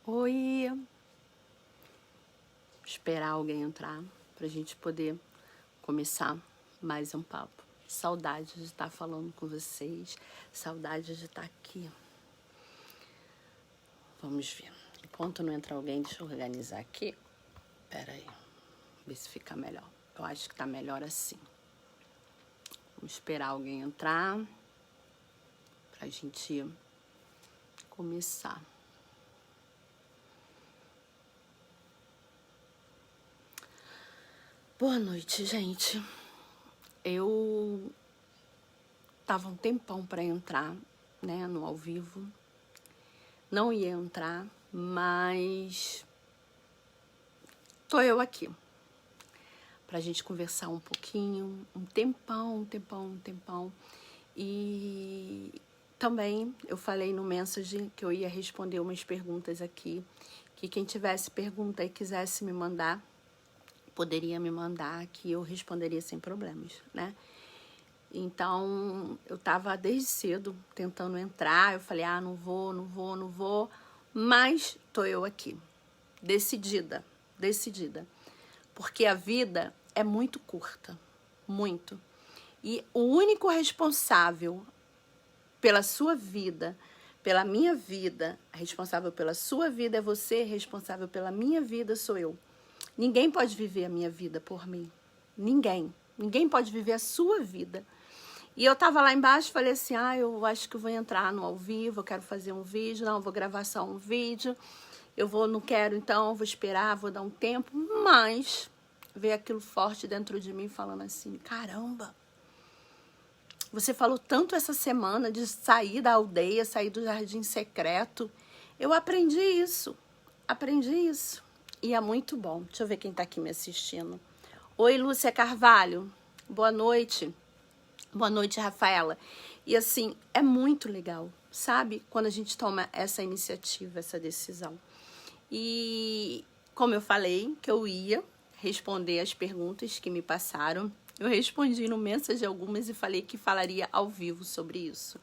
Oi, esperar alguém entrar pra gente poder começar mais um papo. Saudade de estar falando com vocês, saudade de estar aqui. Vamos ver. Enquanto não entra alguém, deixa eu organizar aqui. Pera aí, ver se fica melhor. Eu acho que tá melhor assim. Vamos esperar alguém entrar pra gente começar. Boa noite, gente. Eu tava um tempão para entrar, né, no ao vivo. Não ia entrar, mas tô eu aqui pra gente conversar um pouquinho, um tempão. E também eu falei no message que eu ia responder umas perguntas aqui, que quem tivesse pergunta e quisesse me mandar, poderia me mandar, que eu responderia sem problemas, né? Então, eu tava desde cedo tentando entrar, eu falei, não vou, mas tô eu aqui, decidida, porque a vida é muito curta, muito, e o único responsável pela sua vida, pela minha vida, responsável pela sua vida é você, responsável pela minha vida sou eu. Ninguém pode viver a minha vida por mim, ninguém pode viver a sua vida. E eu tava lá embaixo, falei assim, eu acho que eu vou entrar no ao vivo, eu quero fazer um vídeo, não, eu vou gravar só um vídeo, não quero então, eu vou esperar, vou dar um tempo, mas veio aquilo forte dentro de mim falando assim, caramba, você falou tanto essa semana de sair da aldeia, sair do jardim secreto, eu aprendi isso, e é muito bom. Deixa eu ver quem tá aqui me assistindo. Oi, Lúcia Carvalho, boa noite. Boa noite, Rafaela. E assim, é muito legal, sabe? Quando a gente toma essa iniciativa, essa decisão. E como eu falei que eu ia responder as perguntas que me passaram, eu respondi no mensagem algumas e falei que falaria ao vivo sobre isso.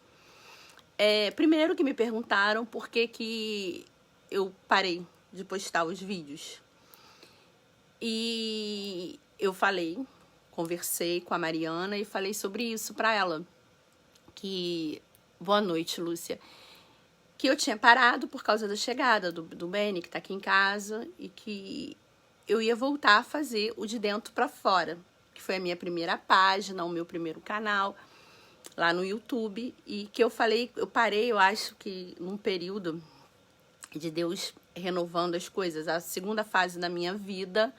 Primeiro que me perguntaram por que eu parei de postar os vídeos. E eu conversei com a Mariana e falei sobre isso para ela. Boa noite, Lúcia. Que eu tinha parado por causa da chegada do Benny, que tá aqui em casa, e que eu ia voltar a fazer o De Dentro para Fora, que foi a minha primeira página, o meu primeiro canal lá no YouTube, e que eu parei, eu acho que num período de Deus renovando as coisas, a segunda fase da minha vida.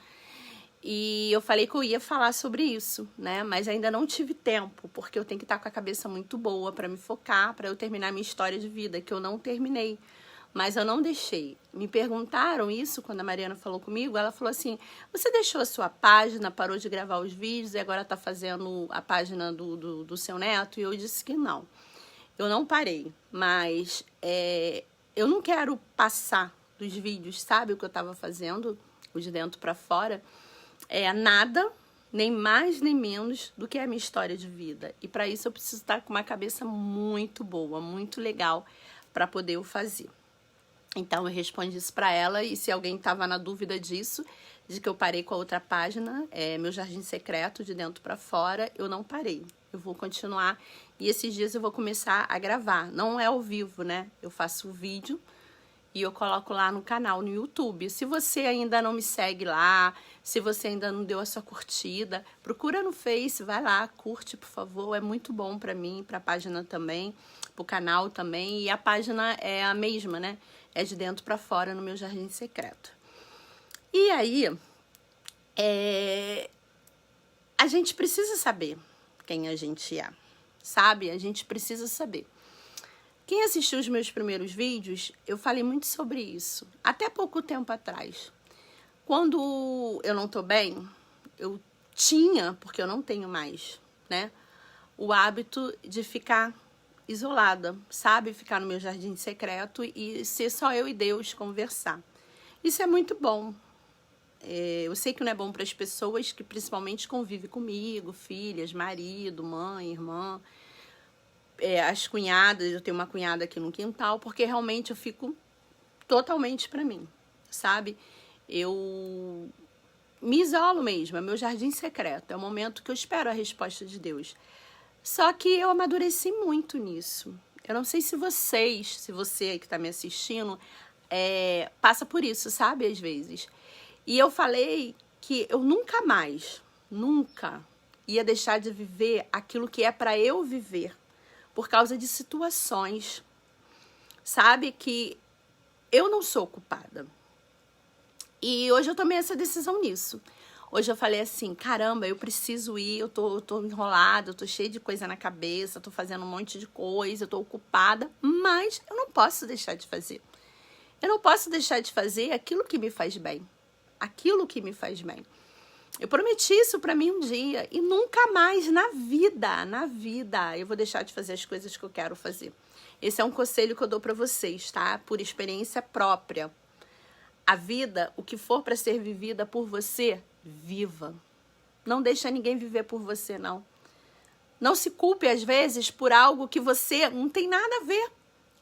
E eu falei que eu ia falar sobre isso, né? Mas ainda não tive tempo, porque eu tenho que estar com a cabeça muito boa para me focar, para eu terminar minha história de vida, que eu não terminei. Mas eu não deixei. Me perguntaram isso quando a Mariana falou comigo. Ela falou assim, você deixou a sua página, parou de gravar os vídeos e agora está fazendo a página do seu neto? E eu disse que não. Eu não parei, mas eu não quero passar dos vídeos, sabe? O que eu estava fazendo, o De Dentro para Fora. Nada, nem mais nem menos do que a minha história de vida. E para isso eu preciso estar com uma cabeça muito boa, muito legal para poder eu fazer. Então eu respondi isso para ela, e se alguém estava na dúvida disso, de que eu parei com a outra página, meu Jardim Secreto, De Dentro para Fora, eu não parei. Eu vou continuar e esses dias eu vou começar a gravar. Não é ao vivo, né? Eu faço o vídeo e eu coloco lá no canal, no YouTube. Se você ainda não me segue lá, se você ainda não deu a sua curtida, procura no Face, vai lá, curte, por favor. É muito bom pra mim, pra página também, pro canal também. E a página é a mesma, né? É De Dentro pra Fora, no meu Jardim Secreto. E aí, a gente precisa saber quem a gente é, sabe? A gente precisa saber. Quem assistiu os meus primeiros vídeos, eu falei muito sobre isso, até pouco tempo atrás. Quando eu não tô bem, eu tinha, porque eu não tenho mais, né, o hábito de ficar isolada, sabe? Ficar no meu jardim secreto e ser só eu e Deus, conversar. Isso é muito bom. Eu sei que não é bom para as pessoas que principalmente convivem comigo, filhas, marido, mãe, irmã, as cunhadas, eu tenho uma cunhada aqui no quintal, porque realmente eu fico totalmente para mim, sabe? Eu me isolo mesmo, é meu jardim secreto, é o momento que eu espero a resposta de Deus. Só que eu amadureci muito nisso. Eu não sei se você aí que está me assistindo, passa por isso, sabe, às vezes. E eu falei que eu nunca mais, nunca ia deixar de viver aquilo que é para eu viver, por causa de situações, sabe, que eu não sou culpada. E hoje eu tomei essa decisão nisso. Hoje eu falei assim, caramba, eu preciso ir, eu tô enrolada, eu tô cheia de coisa na cabeça, tô fazendo um monte de coisa, eu tô ocupada, mas eu não posso deixar de fazer. Eu não posso deixar de fazer aquilo que me faz bem. Aquilo que me faz bem. Eu prometi isso pra mim um dia e nunca mais na vida, eu vou deixar de fazer as coisas que eu quero fazer. Esse é um conselho que eu dou pra vocês, tá? Por experiência própria. A vida, o que for pra ser vivida por você, viva. Não deixa ninguém viver por você, não. Não se culpe, às vezes, por algo que você não tem nada a ver.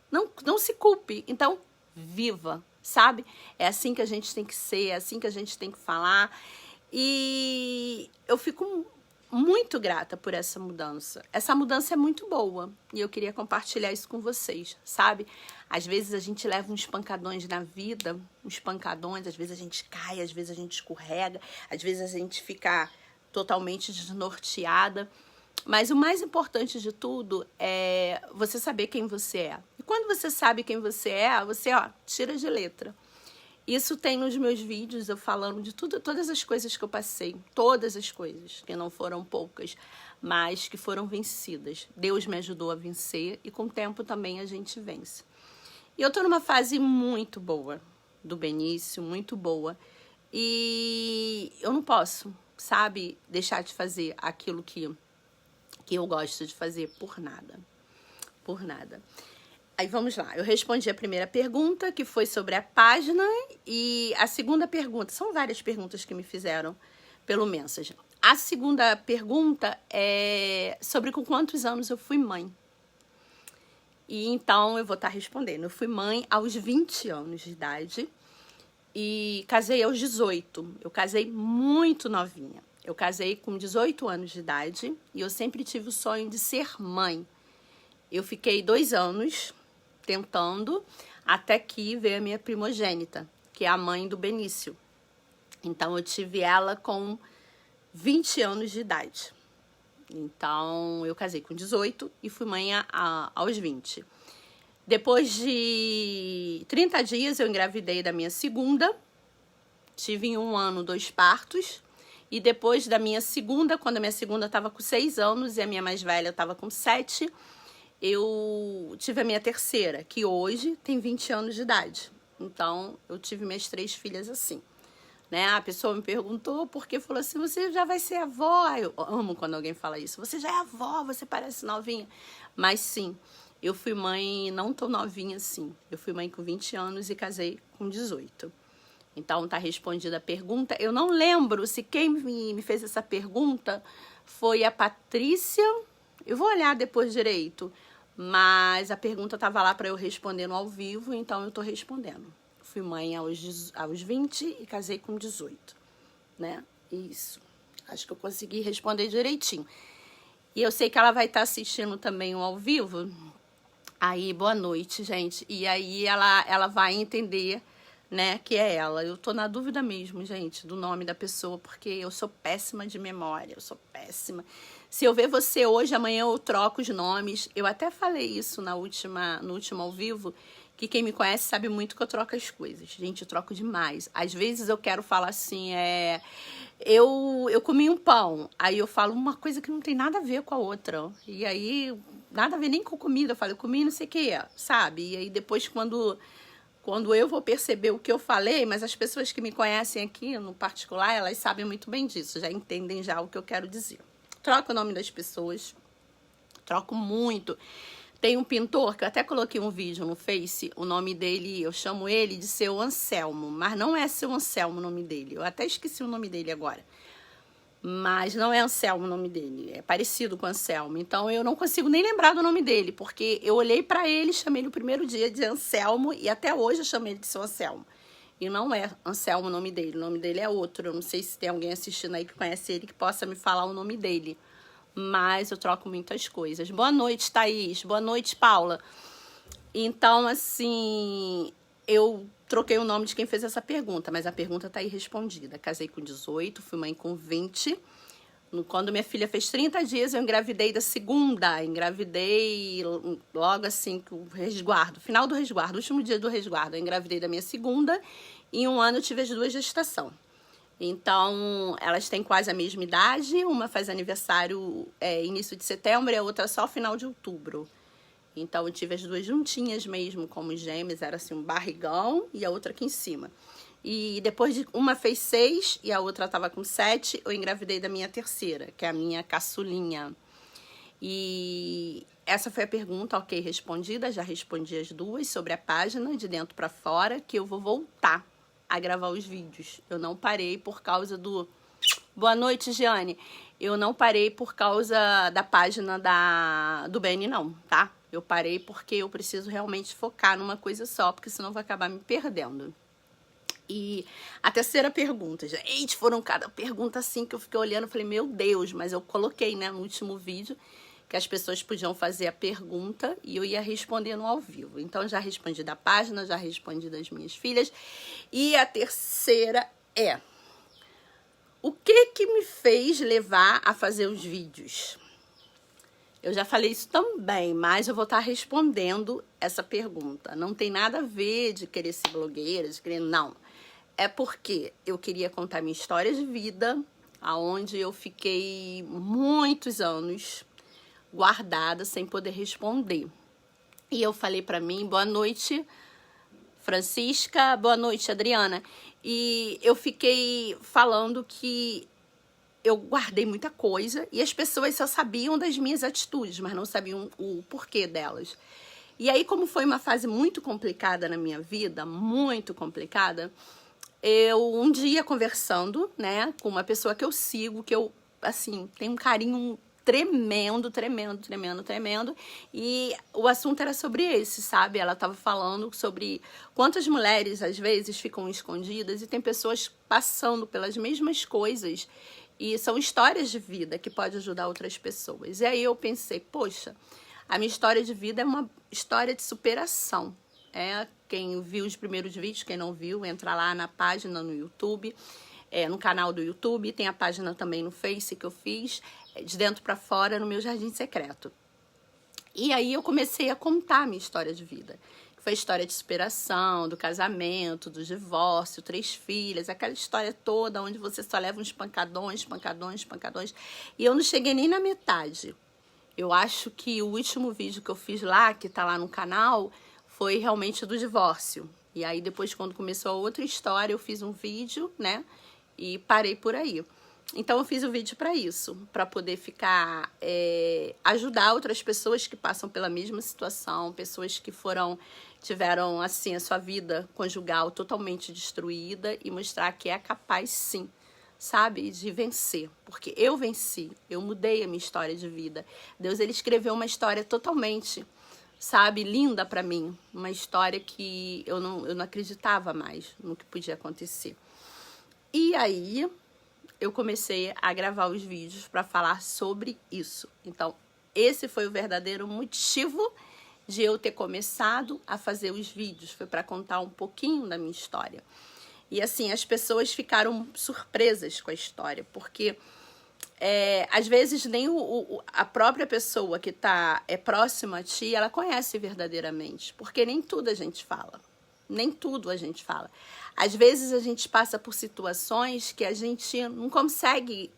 Não se culpe. Então, viva, sabe? É assim que a gente tem que ser, é assim que a gente tem que falar. E eu fico muito grata por essa mudança. Essa mudança é muito boa e eu queria compartilhar isso com vocês, sabe? Às vezes a gente leva uns pancadões na vida, uns pancadões, às vezes a gente cai, às vezes a gente escorrega, às vezes a gente fica totalmente desnorteada. Mas o mais importante de tudo é você saber quem você é. E quando você sabe quem você é, você, tira de letra. Isso tem nos meus vídeos, eu falando de tudo, todas as coisas que eu passei. Todas as coisas, que não foram poucas, mas que foram vencidas. Deus me ajudou a vencer e com o tempo também a gente vence. E eu tô numa fase muito boa do Benício, muito boa. E eu não posso, sabe, deixar de fazer aquilo que eu gosto de fazer por nada. Por nada. Aí vamos lá, eu respondi a primeira pergunta, que foi sobre a página, e a segunda pergunta, são várias perguntas que me fizeram pelo Mensagem. A segunda pergunta é sobre com quantos anos eu fui mãe. E então eu vou estar respondendo. Eu fui mãe aos 20 anos de idade e casei aos 18. Eu casei muito novinha. Eu casei com 18 anos de idade e eu sempre tive o sonho de ser mãe. Eu fiquei 2 anos tentando, até que veio a minha primogênita, que é a mãe do Benício. Então, eu tive ela com 20 anos de idade. Então, eu casei com 18 e fui mãe aos 20. Depois de 30 dias, eu engravidei da minha segunda. Tive em 1 ano 2 partos. E depois da minha segunda, quando a minha segunda estava com 6 anos e a minha mais velha estava com 7, eu tive a minha terceira, que hoje tem 20 anos de idade. Então, eu tive minhas 3 filhas assim, né? A pessoa me perguntou porque falou assim, você já vai ser avó? Eu amo quando alguém fala isso. Você já é avó, você parece novinha. Mas sim, eu fui mãe não tão novinha assim. Eu fui mãe com 20 anos e casei com 18. Então, tá respondida a pergunta. Eu não lembro se quem me fez essa pergunta foi a Patrícia. Eu vou olhar depois direito. Mas a pergunta estava lá para eu responder no ao vivo, então eu tô respondendo. Fui mãe aos 20 e casei com 18, né? Isso. Acho que eu consegui responder direitinho. E eu sei que ela vai estar assistindo também o ao vivo. Aí, boa noite, gente. E aí ela vai entender, né, que é ela. Eu tô na dúvida mesmo, gente, do nome da pessoa, porque eu sou péssima de memória, eu sou péssima. Se eu ver você hoje, amanhã eu troco os nomes. Eu até falei isso no último ao vivo, que quem me conhece sabe muito que eu troco as coisas. Gente, eu troco demais. Às vezes eu quero falar assim, eu comi um pão, aí eu falo uma coisa que não tem nada a ver com a outra. E aí, nada a ver nem com comida, eu falo, eu comi não sei o que, sabe? E aí depois quando eu vou perceber o que eu falei, mas as pessoas que me conhecem aqui, no particular, elas sabem muito bem disso, já entendem já o que eu quero dizer. Troco o nome das pessoas, troco muito. Tem um pintor, que eu até coloquei um vídeo no Face, o nome dele, eu chamo ele de Seu Anselmo, mas não é Seu Anselmo o nome dele, eu até esqueci o nome dele agora. Mas não é Anselmo o nome dele, é parecido com Anselmo. Então eu não consigo nem lembrar do nome dele, porque eu olhei para ele, chamei ele o primeiro dia de Anselmo e até hoje eu chamei ele de seu Anselmo. E não é Anselmo o nome dele é outro. Eu não sei se tem alguém assistindo aí que conhece ele que possa me falar o nome dele. Mas eu troco muitas coisas. Boa noite, Thaís. Boa noite, Paula. Então, assim, eu troquei o nome de quem fez essa pergunta, mas a pergunta tá aí respondida. Casei com 18, fui mãe com 20. Quando minha filha fez 30 dias, eu engravidei da segunda. Engravidei logo assim, o resguardo, final do resguardo, último dia do resguardo. Eu engravidei da minha segunda e em um ano eu tive as duas gestação. Então, elas têm quase a mesma idade. Uma faz aniversário início de setembro e a outra só final de outubro. Então, eu tive as duas juntinhas mesmo, como gêmeas. Era assim, um barrigão e a outra aqui em cima. E depois de uma fez 6 e a outra estava com 7, eu engravidei da minha terceira, que é a minha caçulinha. E essa foi a pergunta, ok, respondida. Já respondi as duas sobre a página de dentro para fora, que eu vou voltar a gravar os vídeos. Eu não parei por causa do... Boa noite, Giane. Eu não parei por causa da página do Beni, não, tá? Eu parei porque eu preciso realmente focar numa coisa só, porque senão eu vou acabar me perdendo. E a terceira pergunta, gente, foram cada pergunta assim que eu fiquei olhando, falei, meu Deus, mas eu coloquei, né, no último vídeo que as pessoas podiam fazer a pergunta e eu ia respondendo ao vivo. Então, já respondi da página, já respondi das minhas filhas. E a terceira é, o que me fez levar a fazer os vídeos? Eu já falei isso também, mas eu vou estar respondendo essa pergunta. Não tem nada a ver de querer ser blogueira, de querer... Não. É porque eu queria contar minha história de vida, aonde eu fiquei muitos anos guardada, sem poder responder. E eu falei pra mim, boa noite, Francisca, boa noite, Adriana. E eu fiquei falando que eu guardei muita coisa e as pessoas só sabiam das minhas atitudes, mas não sabiam o porquê delas. E aí, como foi uma fase muito complicada na minha vida, muito complicada, eu um dia conversando, né, com uma pessoa que eu sigo, que eu, assim, tenho um carinho tremendo, e o assunto era sobre esse, sabe? Ela estava falando sobre quantas mulheres, às vezes, ficam escondidas e tem pessoas passando pelas mesmas coisas e são histórias de vida que podem ajudar outras pessoas. E aí eu pensei, poxa, a minha história de vida é uma história de superação. Quem viu os primeiros vídeos, quem não viu, entra lá na página no YouTube, no canal do YouTube, tem a página também no Face que eu fiz, de dentro para fora, no meu jardim secreto. E aí eu comecei a contar a minha história de vida. Foi a história de superação, do casamento, do divórcio, 3 filhas, aquela história toda onde você só leva uns pancadões. E eu não cheguei nem na metade. Eu acho que o último vídeo que eu fiz lá, que tá lá no canal, foi realmente do divórcio. E aí depois, quando começou a outra história, eu fiz um vídeo, né? E parei por aí. Então eu fiz o vídeo para isso, para poder ficar, ajudar outras pessoas que passam pela mesma situação, pessoas que tiveram assim a sua vida conjugal totalmente destruída e mostrar que é capaz sim, sabe, de vencer, porque eu venci, eu mudei a minha história de vida. Deus, ele escreveu uma história totalmente, sabe, linda para mim, uma história que eu não acreditava mais no que podia acontecer. E aí eu comecei a gravar os vídeos para falar sobre isso. Então, esse foi o verdadeiro motivo de eu ter começado a fazer os vídeos. Foi para contar um pouquinho da minha história. E assim, as pessoas ficaram surpresas com a história, porque às vezes nem a própria pessoa que é próxima a ti, ela conhece verdadeiramente, porque nem tudo a gente fala. Nem tudo a gente fala. Às vezes a gente passa por situações que a gente não consegue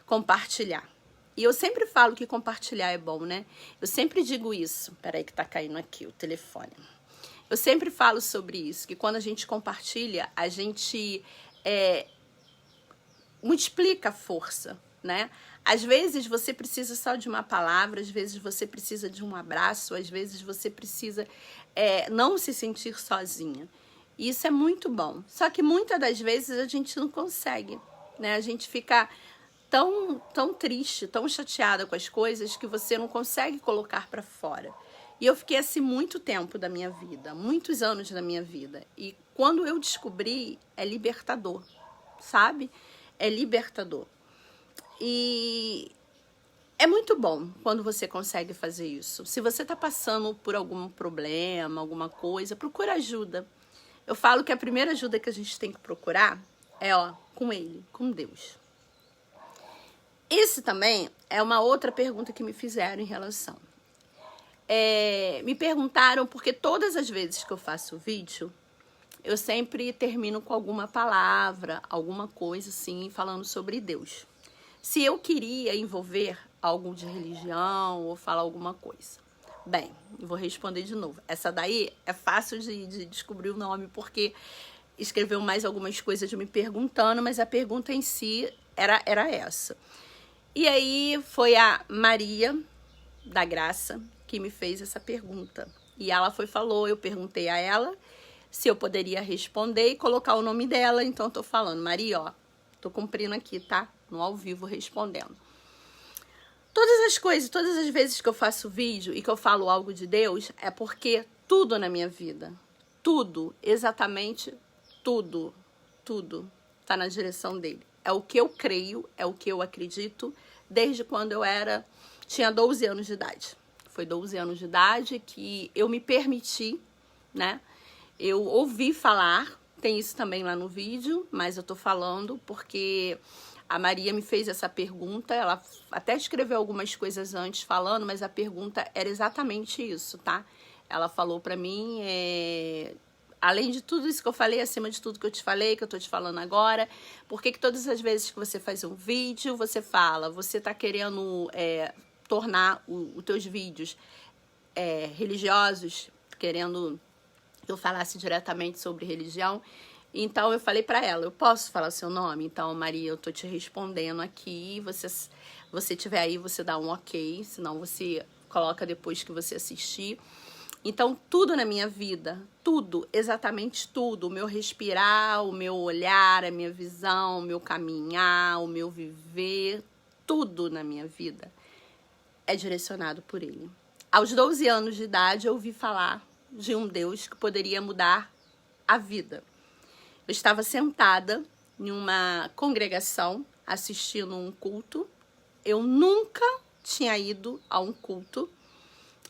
compartilhar. E eu sempre falo que compartilhar é bom, né? Eu sempre digo isso. Peraí que tá caindo aqui o telefone. Eu sempre falo sobre isso, que quando a gente compartilha, a gente multiplica a força, né? Às vezes você precisa só de uma palavra, às vezes você precisa de um abraço, às vezes você precisa não se sentir sozinha. E isso é muito bom. Só que muitas das vezes a gente não consegue, né? A gente fica tão triste, tão chateada com as coisas que você não consegue colocar para fora. E eu fiquei assim muito tempo da minha vida, muitos anos da minha vida. E quando eu descobri, é libertador, sabe? É libertador. E é muito bom quando você consegue fazer isso. Se você tá passando por algum problema, alguma coisa, procura ajuda. Eu falo que a primeira ajuda que a gente tem que procurar é, com ele, com Deus. Esse também é uma outra pergunta que me fizeram em relação. Me perguntaram porque todas as vezes que eu faço vídeo, eu sempre termino com alguma palavra, alguma coisa assim, falando sobre Deus. Se eu queria envolver algo de religião ou falar alguma coisa. Bem, eu vou responder de novo. Essa daí é fácil de descobrir o nome, porque escreveu mais algumas coisas me perguntando, mas a pergunta em si era essa. E aí foi a Maria da Graça que me fez essa pergunta. E ela falou, eu perguntei a ela se eu poderia responder e colocar o nome dela. Então, eu tô falando, Maria, tô cumprindo aqui, tá? No ao vivo, respondendo. Todas as coisas, todas as vezes que eu faço vídeo e que eu falo algo de Deus, é porque tudo na minha vida, tudo, exatamente tudo tá na direção dele. É o que eu creio, é o que eu acredito, desde quando eu tinha 12 anos de idade. Foi 12 anos de idade que eu me permiti, né? Eu ouvi falar, tem isso também lá no vídeo, mas eu tô falando porque a Maria me fez essa pergunta, ela até escreveu algumas coisas antes falando, mas a pergunta era exatamente isso, tá? Ela falou pra mim, além de tudo isso que eu falei, acima de tudo que eu te falei, que eu tô te falando agora, por que todas as vezes que você faz um vídeo, você fala, você tá querendo tornar os teus vídeos religiosos, querendo que eu falasse diretamente sobre religião. Então, eu falei pra ela, eu posso falar seu nome? Então, Maria, eu tô te respondendo aqui, você tiver aí, você dá um ok, senão você coloca depois que você assistir. Então, tudo na minha vida, tudo, exatamente tudo, o meu respirar, o meu olhar, a minha visão, o meu caminhar, o meu viver, tudo na minha vida é direcionado por ele. Aos 12 anos de idade, eu ouvi falar de um Deus que poderia mudar a vida. Eu estava sentada em uma congregação, assistindo um culto. Eu nunca tinha ido a um culto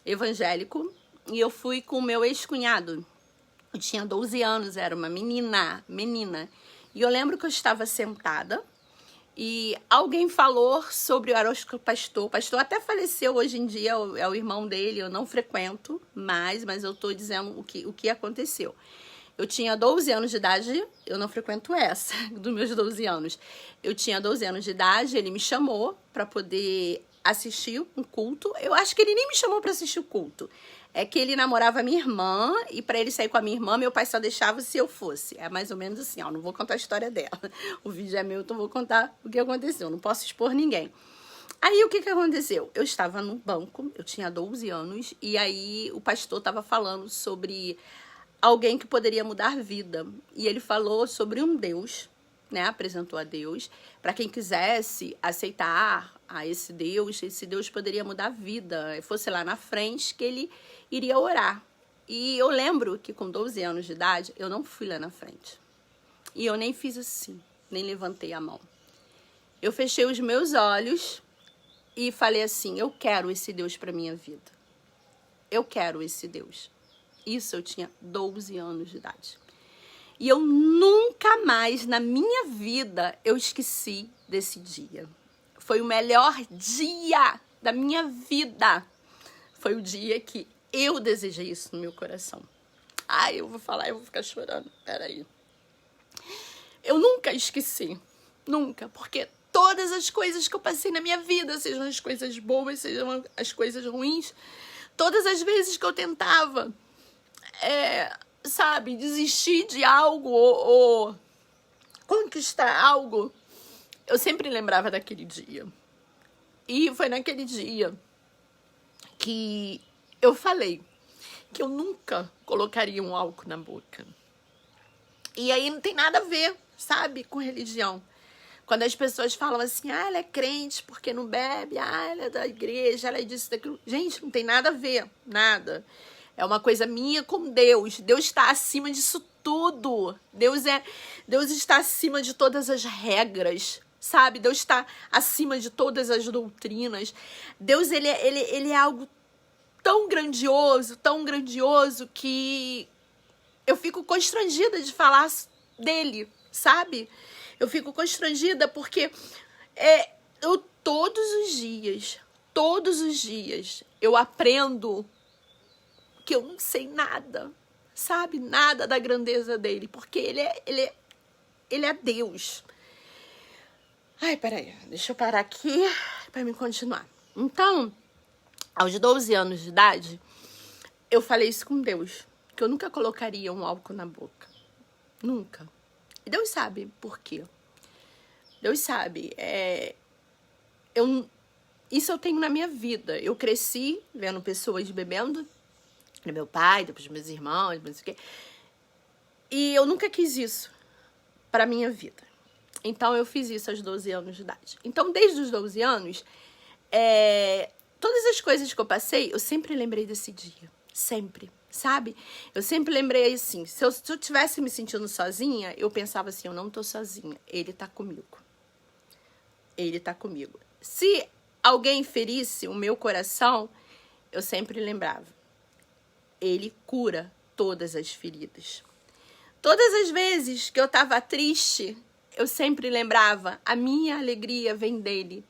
evangélico. E eu fui com o meu ex-cunhado. Eu tinha 12 anos, era uma menina. E eu lembro que eu estava sentada e alguém falou sobre o Arósco Pastor. O pastor até faleceu hoje em dia, é o irmão dele, eu não frequento mais, mas eu estou dizendo o que aconteceu. Eu tinha 12 anos de idade, eu não frequento essa, dos meus 12 anos. Eu tinha 12 anos de idade, ele me chamou para poder assistir um culto. Eu acho que ele nem me chamou para assistir o culto. É que ele namorava a minha irmã e para ele sair com a minha irmã, meu pai só deixava se eu fosse. É mais ou menos assim, não vou contar a história dela. O vídeo é meu, então vou contar o que aconteceu. Não posso expor ninguém. Aí, o que aconteceu? Eu estava no banco, eu tinha 12 anos, e aí o pastor estava falando sobre alguém que poderia mudar vida. E ele falou sobre um Deus, né? Apresentou a Deus. Para quem quisesse aceitar a esse Deus poderia mudar a vida. Fosse lá na frente que ele iria orar. E eu lembro que com 12 anos de idade, eu não fui lá na frente. E eu nem fiz assim, nem levantei a mão. Eu fechei os meus olhos e falei assim, eu quero esse Deus para minha vida. Eu quero esse Deus. Isso eu tinha 12 anos de idade. E eu nunca mais na minha vida eu esqueci desse dia. Foi o melhor dia da minha vida. Foi o dia que eu desejei isso no meu coração. Ai, eu vou falar, eu vou ficar chorando. Peraí. Eu nunca esqueci. Nunca. Porque todas as coisas que eu passei na minha vida, sejam as coisas boas, sejam as coisas ruins, todas as vezes que eu tentava desistir de algo ou conquistar algo, eu sempre lembrava daquele dia. E foi naquele dia que eu falei que eu nunca colocaria um álcool na boca. E aí não tem nada a ver, sabe, com religião. Quando as pessoas falam assim, ah, ela é crente porque não bebe, ah, ela é da igreja, ela é disso, daquilo. Gente, não tem nada a ver, nada. É uma coisa minha com Deus. Deus está acima disso tudo. Deus está acima de todas as regras, sabe? Deus está acima de todas as doutrinas. Deus, ele é algo tão grandioso que eu fico constrangida de falar dele, sabe? Eu fico constrangida porque eu todos os dias, eu aprendo que eu não sei nada, sabe? Nada da grandeza dele, porque ele é Deus. Ai, peraí, deixa eu parar aqui para me continuar. Então, aos 12 anos de idade, eu falei isso com Deus, que eu nunca colocaria um álcool na boca. Nunca. E Deus sabe por quê. Deus sabe. Isso eu tenho na minha vida. Eu cresci vendo pessoas bebendo, meu pai, depois meus irmãos, não sei o quê. E eu nunca quis isso para minha vida. Então, eu fiz isso aos 12 anos de idade. Então, desde os 12 anos, todas as coisas que eu passei, eu sempre lembrei desse dia. Sempre, sabe? Eu sempre lembrei assim, se eu tivesse me sentindo sozinha, eu pensava assim, eu não tô sozinha, ele tá comigo. Ele tá comigo. Se alguém ferisse o meu coração, eu sempre lembrava, ele cura todas as feridas. Todas as vezes que eu tava triste, eu sempre lembrava, a minha alegria vem dele.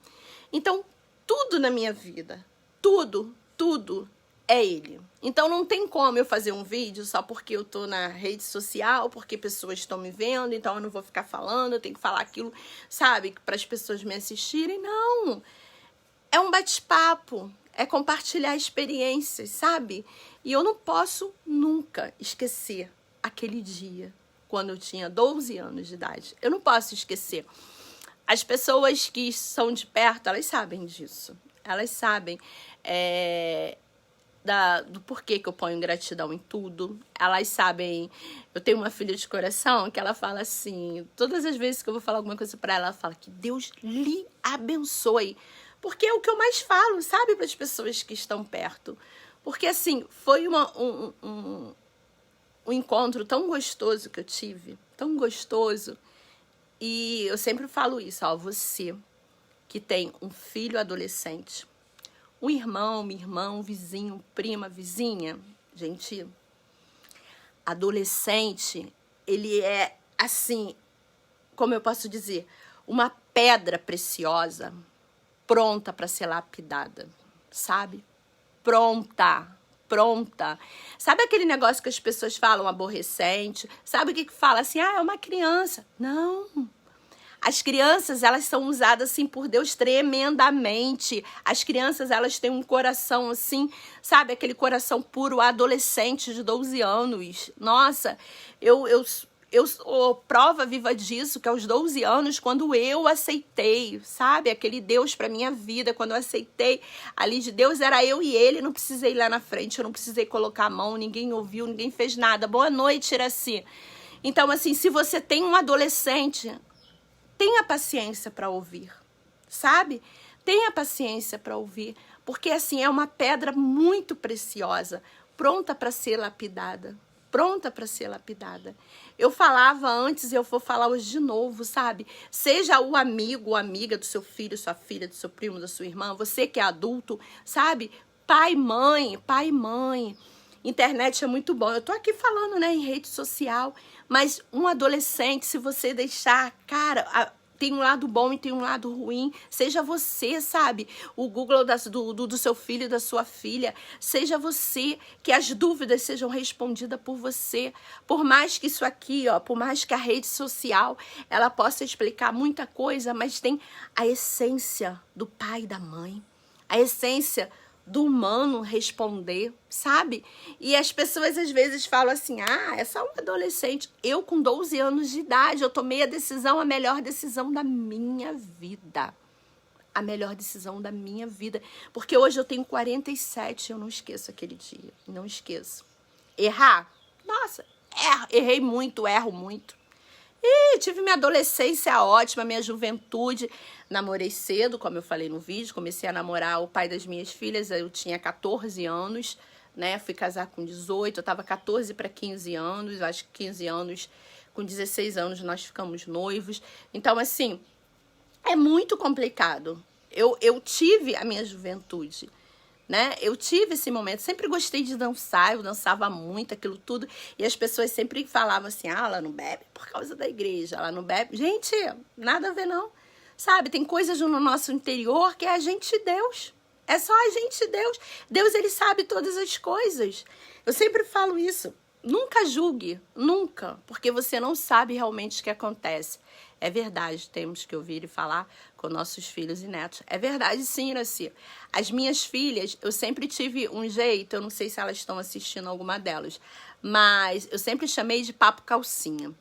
Então, tudo na minha vida, tudo é ele. Então não tem como eu fazer um vídeo só porque eu tô na rede social, porque pessoas estão me vendo, então eu não vou ficar falando, eu tenho que falar aquilo, sabe, para as pessoas me assistirem. Não. É um bate-papo, é compartilhar experiências, sabe? E eu não posso nunca esquecer aquele dia, quando eu tinha 12 anos de idade. Eu não posso esquecer. As pessoas que são de perto, elas sabem disso. Elas sabem do porquê que eu ponho gratidão em tudo. Elas sabem. Eu tenho uma filha de coração que ela fala assim, todas as vezes que eu vou falar alguma coisa pra ela, ela fala que Deus lhe abençoe. Porque é o que eu mais falo, sabe, para as pessoas que estão perto. Porque assim, foi um encontro tão gostoso que eu tive, tão gostoso. E eu sempre falo isso, ó, você que tem um filho adolescente, um irmão, uma irmã, um vizinho, prima, vizinha, gente, adolescente, ele é assim, como eu posso dizer, uma pedra preciosa, pronta para ser lapidada, sabe? Pronta. Sabe aquele negócio que as pessoas falam aborrecente? Sabe o que fala assim, ah, é uma criança. Não. As crianças, elas são usadas, assim, por Deus tremendamente. As crianças, elas têm um coração, assim, sabe? Aquele coração puro, adolescente de 12 anos. Nossa, eu sou prova viva disso, que aos 12 anos, quando eu aceitei, sabe? Aquele Deus pra minha vida, quando eu aceitei ali de Deus, era eu e ele, não precisei ir lá na frente, eu não precisei colocar a mão, ninguém ouviu, ninguém fez nada. Boa noite, Iraci. Então, assim, se você tem um adolescente, tenha paciência para ouvir, sabe? Tenha paciência para ouvir, porque assim é uma pedra muito preciosa, pronta para ser lapidada, pronta para ser lapidada. Eu falava antes e eu vou falar hoje de novo, sabe? Seja o amigo ou amiga do seu filho, sua filha, do seu primo, da sua irmã, você que é adulto, sabe? Pai, mãe. Internet é muito bom. Eu tô aqui falando, né, em rede social, mas um adolescente, se você deixar, cara, tem um lado bom e tem um lado ruim. Seja você, sabe? O Google do seu filho e da sua filha. Seja você, que as dúvidas sejam respondidas por você. Por mais que isso aqui, ó, por mais que a rede social, ela possa explicar muita coisa, mas tem a essência do pai e da mãe. A essência do humano responder, sabe? E as pessoas às vezes falam assim, ah, é só um adolescente. Eu com 12 anos de idade, eu tomei a decisão, a melhor decisão da minha vida. A melhor decisão da minha vida. Porque hoje eu tenho 47, eu não esqueço aquele dia. Não esqueço. Errar? Nossa, errei muito, erro muito. E tive minha adolescência ótima, minha juventude. Namorei cedo, como eu falei no vídeo. Comecei a namorar o pai das minhas filhas, eu tinha 14 anos, né? Fui casar com 18, eu tava 14 para 15 anos, acho que 15 anos, com 16 anos nós ficamos noivos. Então, assim, é muito complicado. Eu tive a minha juventude, né? Eu tive esse momento, sempre gostei de dançar, eu dançava muito, aquilo tudo, e as pessoas sempre falavam assim, ah, ela não bebe por causa da igreja, ela não bebe. Gente, nada a ver não, sabe? Tem coisas no nosso interior que é a gente e Deus, é só a gente e Deus. Deus, ele sabe todas as coisas. Eu sempre falo isso, nunca julgue, nunca, porque você não sabe realmente o que acontece. É verdade, temos que ouvir e falar com nossos filhos e netos. É verdade sim, Iraci. As minhas filhas, eu sempre tive um jeito, eu não sei se elas estão assistindo alguma delas, mas eu sempre chamei de papo calcinha.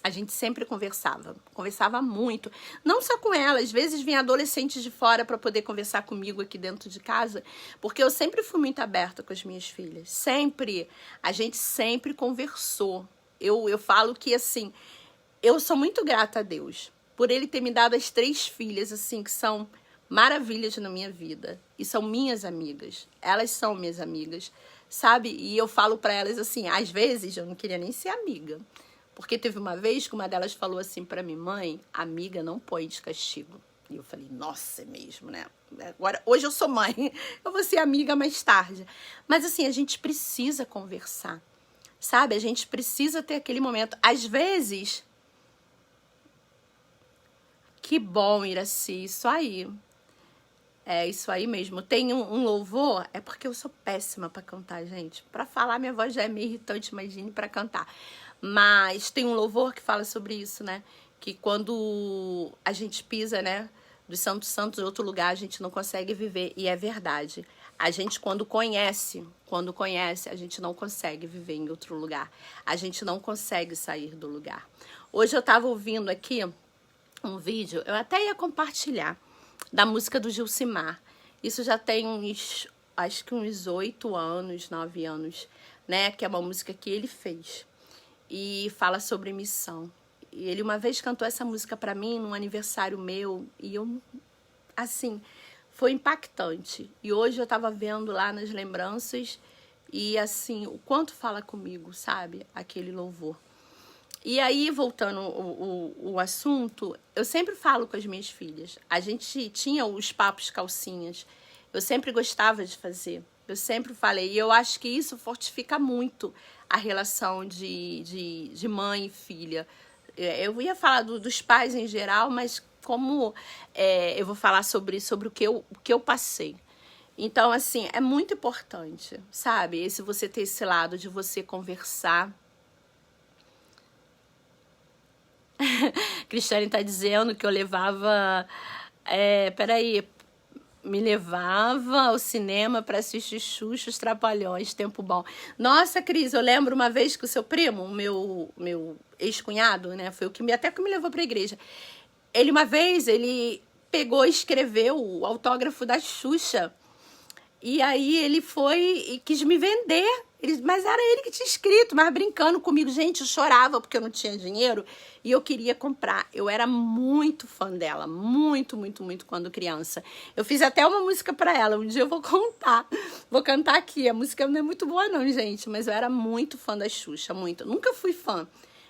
A gente sempre conversava muito. Não só com elas, às vezes vinha adolescentes de fora para poder conversar comigo aqui dentro de casa, porque eu sempre fui muito aberta com as minhas filhas. Sempre. A gente sempre conversou. Eu falo que, assim, eu sou muito grata a Deus por ele ter me dado as 3 filhas, assim, que são maravilhas na minha vida. E são minhas amigas. Elas são minhas amigas, sabe? E eu falo para elas assim, às vezes eu não queria nem ser amiga. Porque teve uma vez que uma delas falou assim para mim, mãe, amiga não põe de castigo. E eu falei, nossa, é mesmo, né? Agora, hoje eu sou mãe, eu vou ser amiga mais tarde. Mas assim, a gente precisa conversar, sabe? A gente precisa ter aquele momento. Às vezes... Que bom, Iraci, isso aí. É isso aí mesmo. Tem um louvor, é porque eu sou péssima para cantar, gente. Para falar, minha voz já é meio irritante, imagine para cantar. Mas tem um louvor que fala sobre isso, né? Que quando a gente pisa, né, dos santos santos em outro lugar, a gente não consegue viver. E é verdade. A gente, quando conhece, a gente não consegue viver em outro lugar. A gente não consegue sair do lugar. Hoje eu estava ouvindo aqui um vídeo, eu até ia compartilhar, da música do Gilcimar. Isso já tem acho que uns 8 anos, 9 anos, né? Que é uma música que ele fez. E fala sobre missão. E ele uma vez cantou essa música pra mim num aniversário meu. E eu, assim, foi impactante. E hoje eu tava vendo lá nas lembranças. E assim, o quanto fala comigo, sabe? Aquele louvor. E aí, voltando o assunto, eu sempre falo com as minhas filhas. A gente tinha os papos calcinhas. Eu sempre gostava de fazer. Eu sempre falei. E eu acho que isso fortifica muito a relação de mãe e filha. Eu ia falar dos pais em geral, mas como eu vou falar sobre o que eu passei. Então, assim, é muito importante, sabe? Esse você ter esse lado de você conversar. Cristiane tá dizendo que eu levava... peraí. Me levava ao cinema para assistir Xuxa, os Trapalhões, tempo bom. Nossa, Cris, eu lembro uma vez que o seu primo, o meu ex-cunhado, né? Foi o que até que me levou para a igreja. Uma vez, ele pegou e escreveu o autógrafo da Xuxa. E aí ele foi e quis me vender. Mas era ele que tinha escrito, mas brincando comigo. Gente, eu chorava porque eu não tinha dinheiro e eu queria comprar. Eu era muito fã dela, muito, muito, muito quando criança. Eu fiz até uma música pra ela, um dia eu vou contar. Vou cantar aqui, a música não é muito boa não, gente, mas eu era muito fã da Xuxa, muito. Nunca fui fã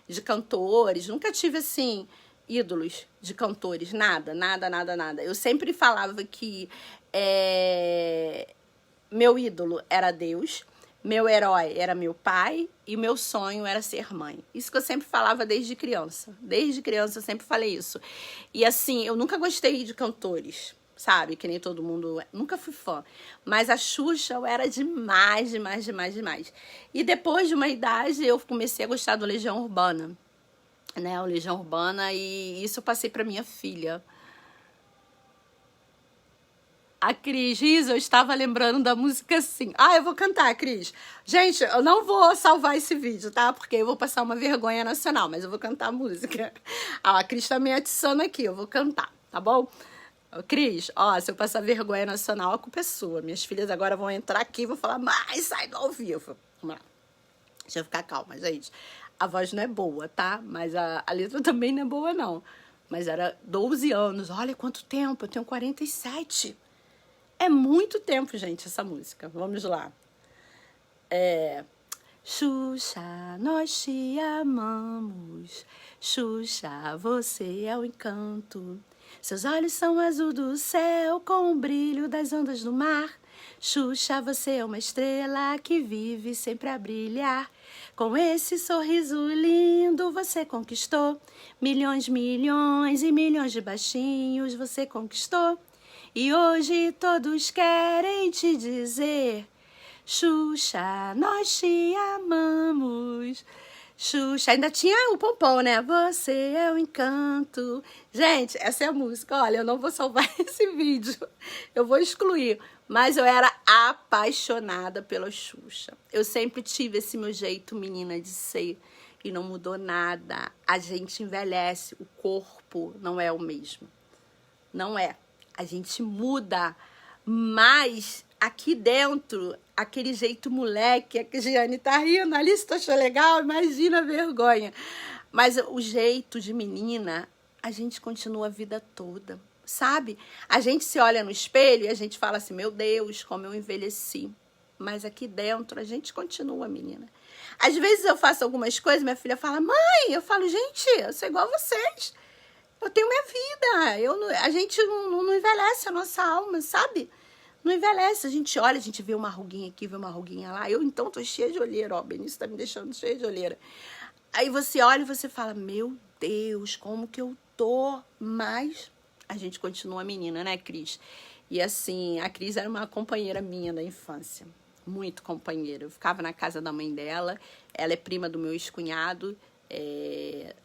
de cantores, nunca tive, assim, ídolos de cantores, nada, nada, nada, nada. Eu sempre falava que meu ídolo era Deus, meu herói era meu pai e meu sonho era ser mãe. Isso que eu sempre falava desde criança. Desde criança eu sempre falei isso. E assim, eu nunca gostei de cantores, sabe? Que nem todo mundo... Nunca fui fã. Mas a Xuxa eu era demais, demais, demais, demais. E depois de uma idade eu comecei a gostar do Legião Urbana. Né? O Legião Urbana, e isso eu passei pra minha filha. A Cris, eu estava lembrando da música assim. Eu vou cantar, Cris. Gente, eu não vou salvar esse vídeo, tá? Porque eu vou passar uma vergonha nacional, mas eu vou cantar a música. A Cris tá me atiçando aqui, eu vou cantar, tá bom? Cris, se eu passar vergonha nacional, a culpa é sua. Minhas filhas agora vão entrar aqui e vão falar, mas sai do ao vivo. Vamos lá. Deixa eu ficar calma, gente. A voz não é boa, tá? Mas a letra também não é boa, não. Mas era 12 anos. Olha quanto tempo. Eu tenho 47. É muito tempo, gente, essa música. Vamos lá. Xuxa, nós te amamos. Xuxa, você é o encanto. Seus olhos são azul do céu com o brilho das ondas do mar. Xuxa, você é uma estrela que vive sempre a brilhar. Com esse sorriso lindo você conquistou milhões, milhões e milhões de baixinhos você conquistou. E hoje todos querem te dizer: Xuxa, nós te amamos. Xuxa, ainda tinha o pompom, né? Você é o encanto. Gente, essa é a música. Olha, eu não vou salvar esse vídeo. Eu vou excluir. Mas eu era apaixonada pela Xuxa. Eu sempre tive esse meu jeito menina de ser. E não mudou nada. A gente envelhece. O corpo não é o mesmo. Não é. A gente muda. Mas aqui dentro, aquele jeito moleque, a Giane tá rindo ali, se tu achou legal, imagina a vergonha. Mas o jeito de menina, a gente continua a vida toda, sabe? A gente se olha no espelho e a gente fala assim, meu Deus, como eu envelheci. Mas aqui dentro, a gente continua, menina. Às vezes eu faço algumas coisas, minha filha fala, mãe, eu falo, gente, eu sou igual a vocês. Eu tenho minha vida, a gente não envelhece a nossa alma, sabe? Não envelhece, a gente olha, a gente vê uma ruguinha aqui, vê uma ruguinha lá. Eu, então, tô cheia de olheira, ó, Benício tá me deixando cheia de olheira. Aí você olha e você fala, meu Deus, como que eu tô? Mas a gente continua menina, né, Cris? E assim, a Cris era uma companheira minha da infância, muito companheira. Eu ficava na casa da mãe dela, ela é prima do meu ex-cunhado,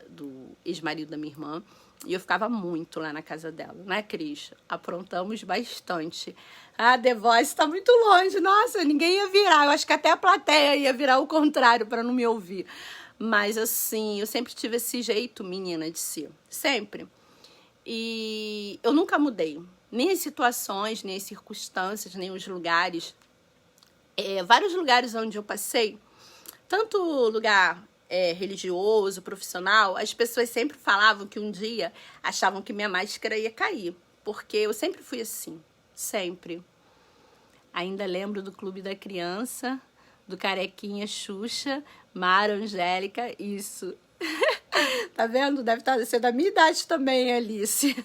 do ex-marido da minha irmã. E eu ficava muito lá na casa dela, né, Cris? Aprontamos bastante. Ah, The Voice tá muito longe. Nossa, ninguém ia virar. Eu acho que até a plateia ia virar o contrário para não me ouvir. Mas, assim, eu sempre tive esse jeito, menina, de ser. Sempre. E eu nunca mudei. Nem as situações, nem as circunstâncias, nem os lugares. Vários lugares onde eu passei, tanto lugar religioso, profissional, as pessoas sempre falavam que um dia achavam que minha máscara ia cair. Porque eu sempre fui assim. Sempre. Ainda lembro do Clube da Criança, do Carequinha Xuxa, Mara Angélica, isso. Tá vendo? Deve ser da minha idade também, Alice.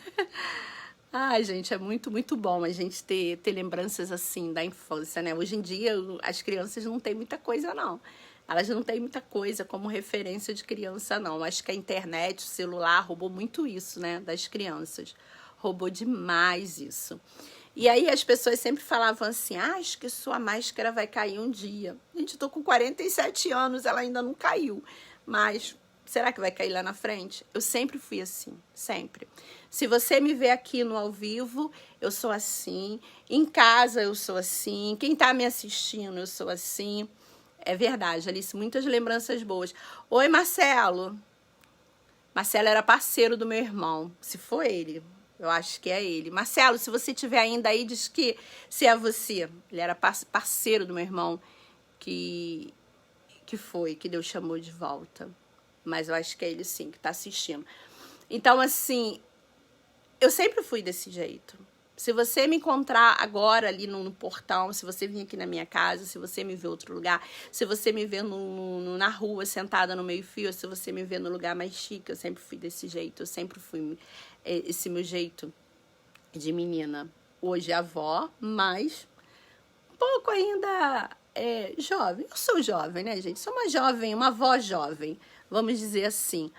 Ai, gente, é muito, muito bom a gente ter lembranças assim da infância, né? Hoje em dia, as crianças não têm muita coisa, não. Elas não têm muita coisa como referência de criança, não. Acho que a internet, o celular, roubou muito isso, né? Das crianças. Roubou demais isso. E aí as pessoas sempre falavam assim, acho que sua máscara vai cair um dia. Gente, eu tô com 47 anos, ela ainda não caiu. Mas será que vai cair lá na frente? Eu sempre fui assim, sempre. Se você me vê aqui no ao vivo, eu sou assim. Em casa, eu sou assim. Quem tá me assistindo, eu sou assim. É verdade, Alice, muitas lembranças boas. Oi, Marcelo. Marcelo era parceiro do meu irmão. Se for ele, eu acho que é ele. Marcelo, se você estiver ainda aí, diz que se é você. Ele era parceiro do meu irmão que Deus chamou de volta. Mas eu acho que é ele sim, que tá assistindo. Então, assim, eu sempre fui desse jeito. Se você me encontrar agora ali no portão, se você vir aqui na minha casa, se você me ver em outro lugar, se você me ver na rua sentada no meio-fio, se você me ver no lugar mais chique, eu sempre fui desse jeito. Eu sempre fui esse meu jeito de menina. Hoje é avó, mas um pouco ainda jovem. Eu sou jovem, né, gente? Sou uma jovem, uma avó jovem, vamos dizer assim.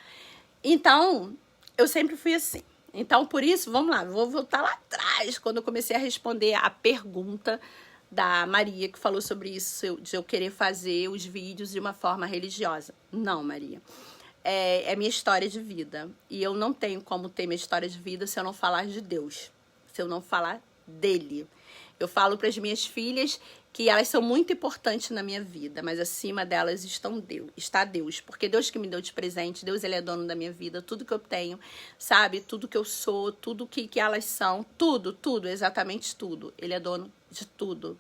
Então, eu sempre fui assim. Então, por isso, vamos lá, vou voltar lá atrás, quando eu comecei a responder a pergunta da Maria, que falou sobre isso, de eu querer fazer os vídeos de uma forma religiosa. Não, Maria. É minha história de vida. E eu não tenho como ter minha história de vida se eu não falar de Deus, se eu não falar dele. Eu falo para as minhas filhas que elas são muito importantes na minha vida, mas acima delas está Deus, porque Deus que me deu de presente, Deus, ele é dono da minha vida, tudo que eu tenho, sabe, tudo que eu sou, tudo que elas são, tudo, exatamente tudo, ele é dono de tudo.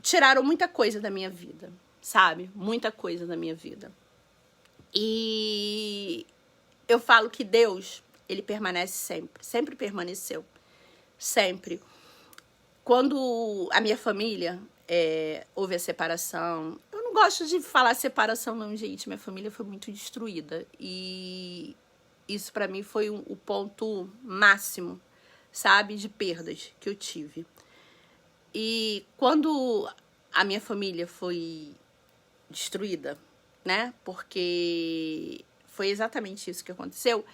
Tiraram muita coisa da minha vida, sabe? Muita coisa na minha vida. E eu falo que Deus, ele permanece sempre. Sempre permaneceu. Sempre. Quando a minha família houve a separação... Eu não gosto de falar separação não, gente. Minha família foi muito destruída. E isso pra mim foi o ponto máximo, sabe? De perdas que eu tive. E quando a minha família foi destruída, né? Porque foi exatamente isso que aconteceu.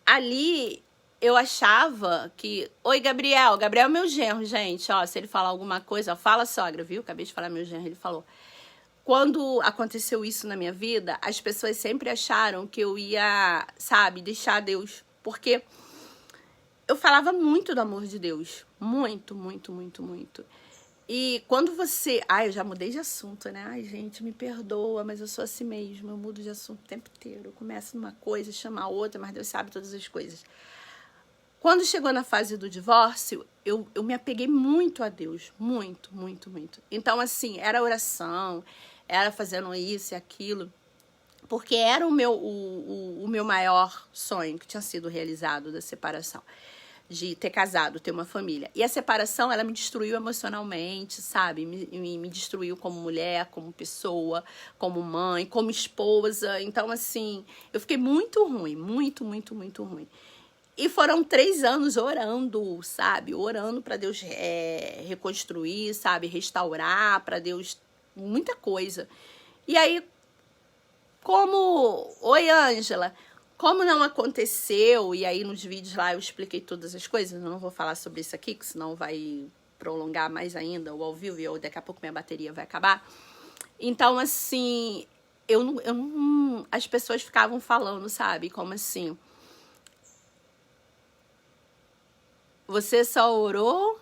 Ali eu achava que... Oi, Gabriel. Gabriel é meu genro, gente. Ó, se ele falar alguma coisa, ó, fala, sogra, viu? Acabei de falar meu genro, ele falou. Quando aconteceu isso na minha vida, as pessoas sempre acharam que eu ia, sabe, deixar Deus. Porque eu falava muito do amor de Deus. Muito, muito, muito, muito. E quando você... Ai, eu já mudei de assunto, né? Ai, gente, me perdoa, mas eu sou assim mesmo. Eu mudo de assunto o tempo inteiro. Eu começo numa coisa, chamo a outra, mas Deus sabe todas as coisas. Quando chegou na fase do divórcio, eu me apeguei muito a Deus. Muito, muito, muito. Então, assim, era oração, era fazendo isso e aquilo. Porque era o meu maior sonho que tinha sido realizado da separação. De ter casado, ter uma família. E a separação, ela me destruiu emocionalmente, sabe? Me destruiu como mulher, como pessoa, como mãe, como esposa. Então, assim, eu fiquei muito ruim. Muito, muito, muito ruim. E foram 3 anos orando, sabe? Orando para Deus reconstruir, sabe? Restaurar, para Deus... Muita coisa. E aí, como... Oi, Ângela. Como não aconteceu, e aí nos vídeos lá eu expliquei todas as coisas, eu não vou falar sobre isso aqui, que senão vai prolongar mais ainda o ao vivo, e daqui a pouco minha bateria vai acabar. Então, assim, as pessoas ficavam falando, sabe? Como assim? Você só orou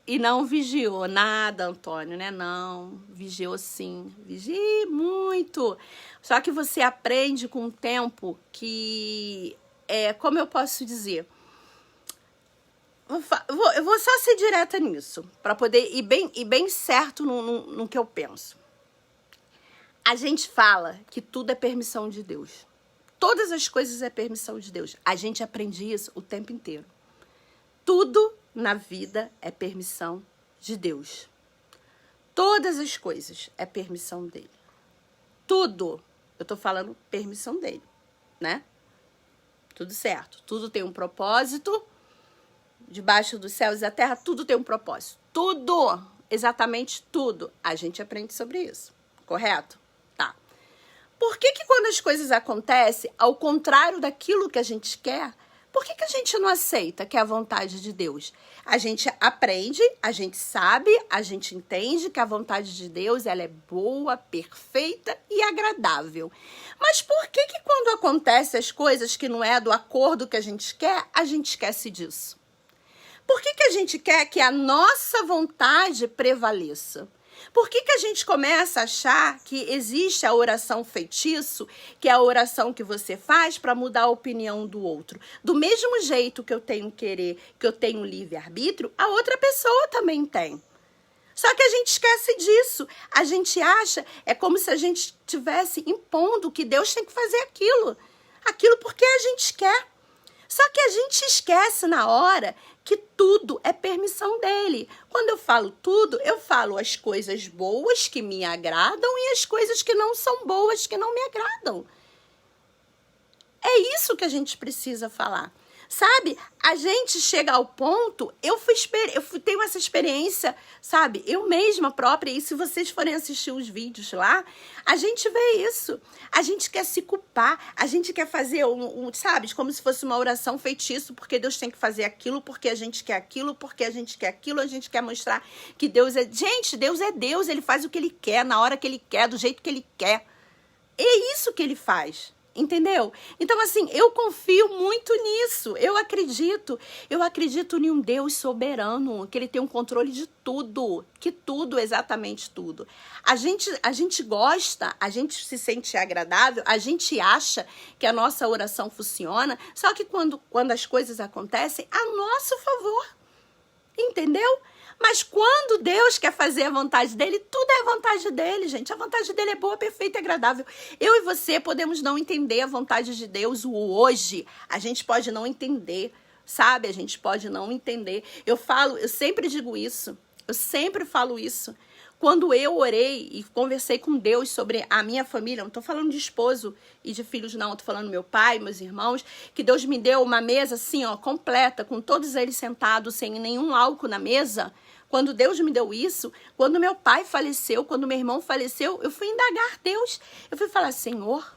e não vigiou nada, Antônio, né? Não, vigiou sim, vigie muito. Só que você aprende com o tempo que, como eu posso dizer, eu vou só ser direta nisso, para poder ir bem certo no que eu penso. A gente fala que tudo é permissão de Deus. Todas as coisas é permissão de Deus. A gente aprende isso o tempo inteiro. Tudo na vida é permissão de Deus. Todas as coisas é permissão dele. Tudo. Eu tô falando permissão dele, né? Tudo certo. Tudo tem um propósito. Debaixo dos céus e da terra, tudo tem um propósito. Tudo. Exatamente tudo. A gente aprende sobre isso. Correto? Tá. Por que quando as coisas acontecem, ao contrário daquilo que a gente quer, por que a gente não aceita que é a vontade de Deus? A gente aprende, a gente sabe, a gente entende que a vontade de Deus ela é boa, perfeita e agradável. Mas por que quando acontecem as coisas que não é do acordo que a gente gente esquece disso? Por que a gente quer que a nossa vontade prevaleça? Por que a gente começa a achar que existe a oração feitiço, que é a oração que você faz para mudar a opinião do outro? Do mesmo jeito que eu tenho querer, que eu tenho livre-arbítrio, a outra pessoa também tem. Só que a gente esquece disso. A gente acha, é como se a gente estivesse impondo que Deus tem que fazer aquilo. Aquilo porque a gente quer. Só que a gente esquece na hora que tudo é permissão dele. Quando eu falo tudo, eu falo as coisas boas que me agradam e as coisas que não são boas, que não me agradam. É isso que a gente precisa falar. Sabe? A gente chega ao ponto... Eu tenho essa experiência, sabe? Eu mesma própria, e se vocês forem assistir os vídeos lá, a gente vê isso. A gente quer se culpar, a gente quer fazer, sabe? Como se fosse uma oração feitiço, porque Deus tem que fazer aquilo, porque a gente quer aquilo, porque a gente quer aquilo, a gente quer mostrar que Deus é... Gente, Deus é Deus, ele faz o que ele quer, na hora que ele quer, do jeito que ele quer. É isso que ele faz. Entendeu? Então, assim, eu confio muito nisso. Eu acredito em um Deus soberano, que ele tem um controle de tudo, que tudo, exatamente tudo. A gente gosta, a gente se sente agradável, a gente acha que a nossa oração funciona, só que quando as coisas acontecem, a nosso favor. Entendeu? Mas quando Deus quer fazer a vontade dele, tudo é a vontade dele, gente. A vontade dele é boa, perfeita e agradável. Eu e você podemos não entender a vontade de Deus hoje. A gente pode não entender, sabe? A gente pode não entender. Eu sempre digo isso. Eu sempre falo isso. Quando eu orei e conversei com Deus sobre a minha família, não estou falando de esposo e de filhos, não. Estou falando do meu pai, meus irmãos, que Deus me deu uma mesa assim, ó, completa, com todos eles sentados, sem nenhum álcool na mesa. Quando Deus me deu isso, quando meu pai faleceu, quando meu irmão faleceu, eu fui indagar Deus. Eu fui falar, Senhor,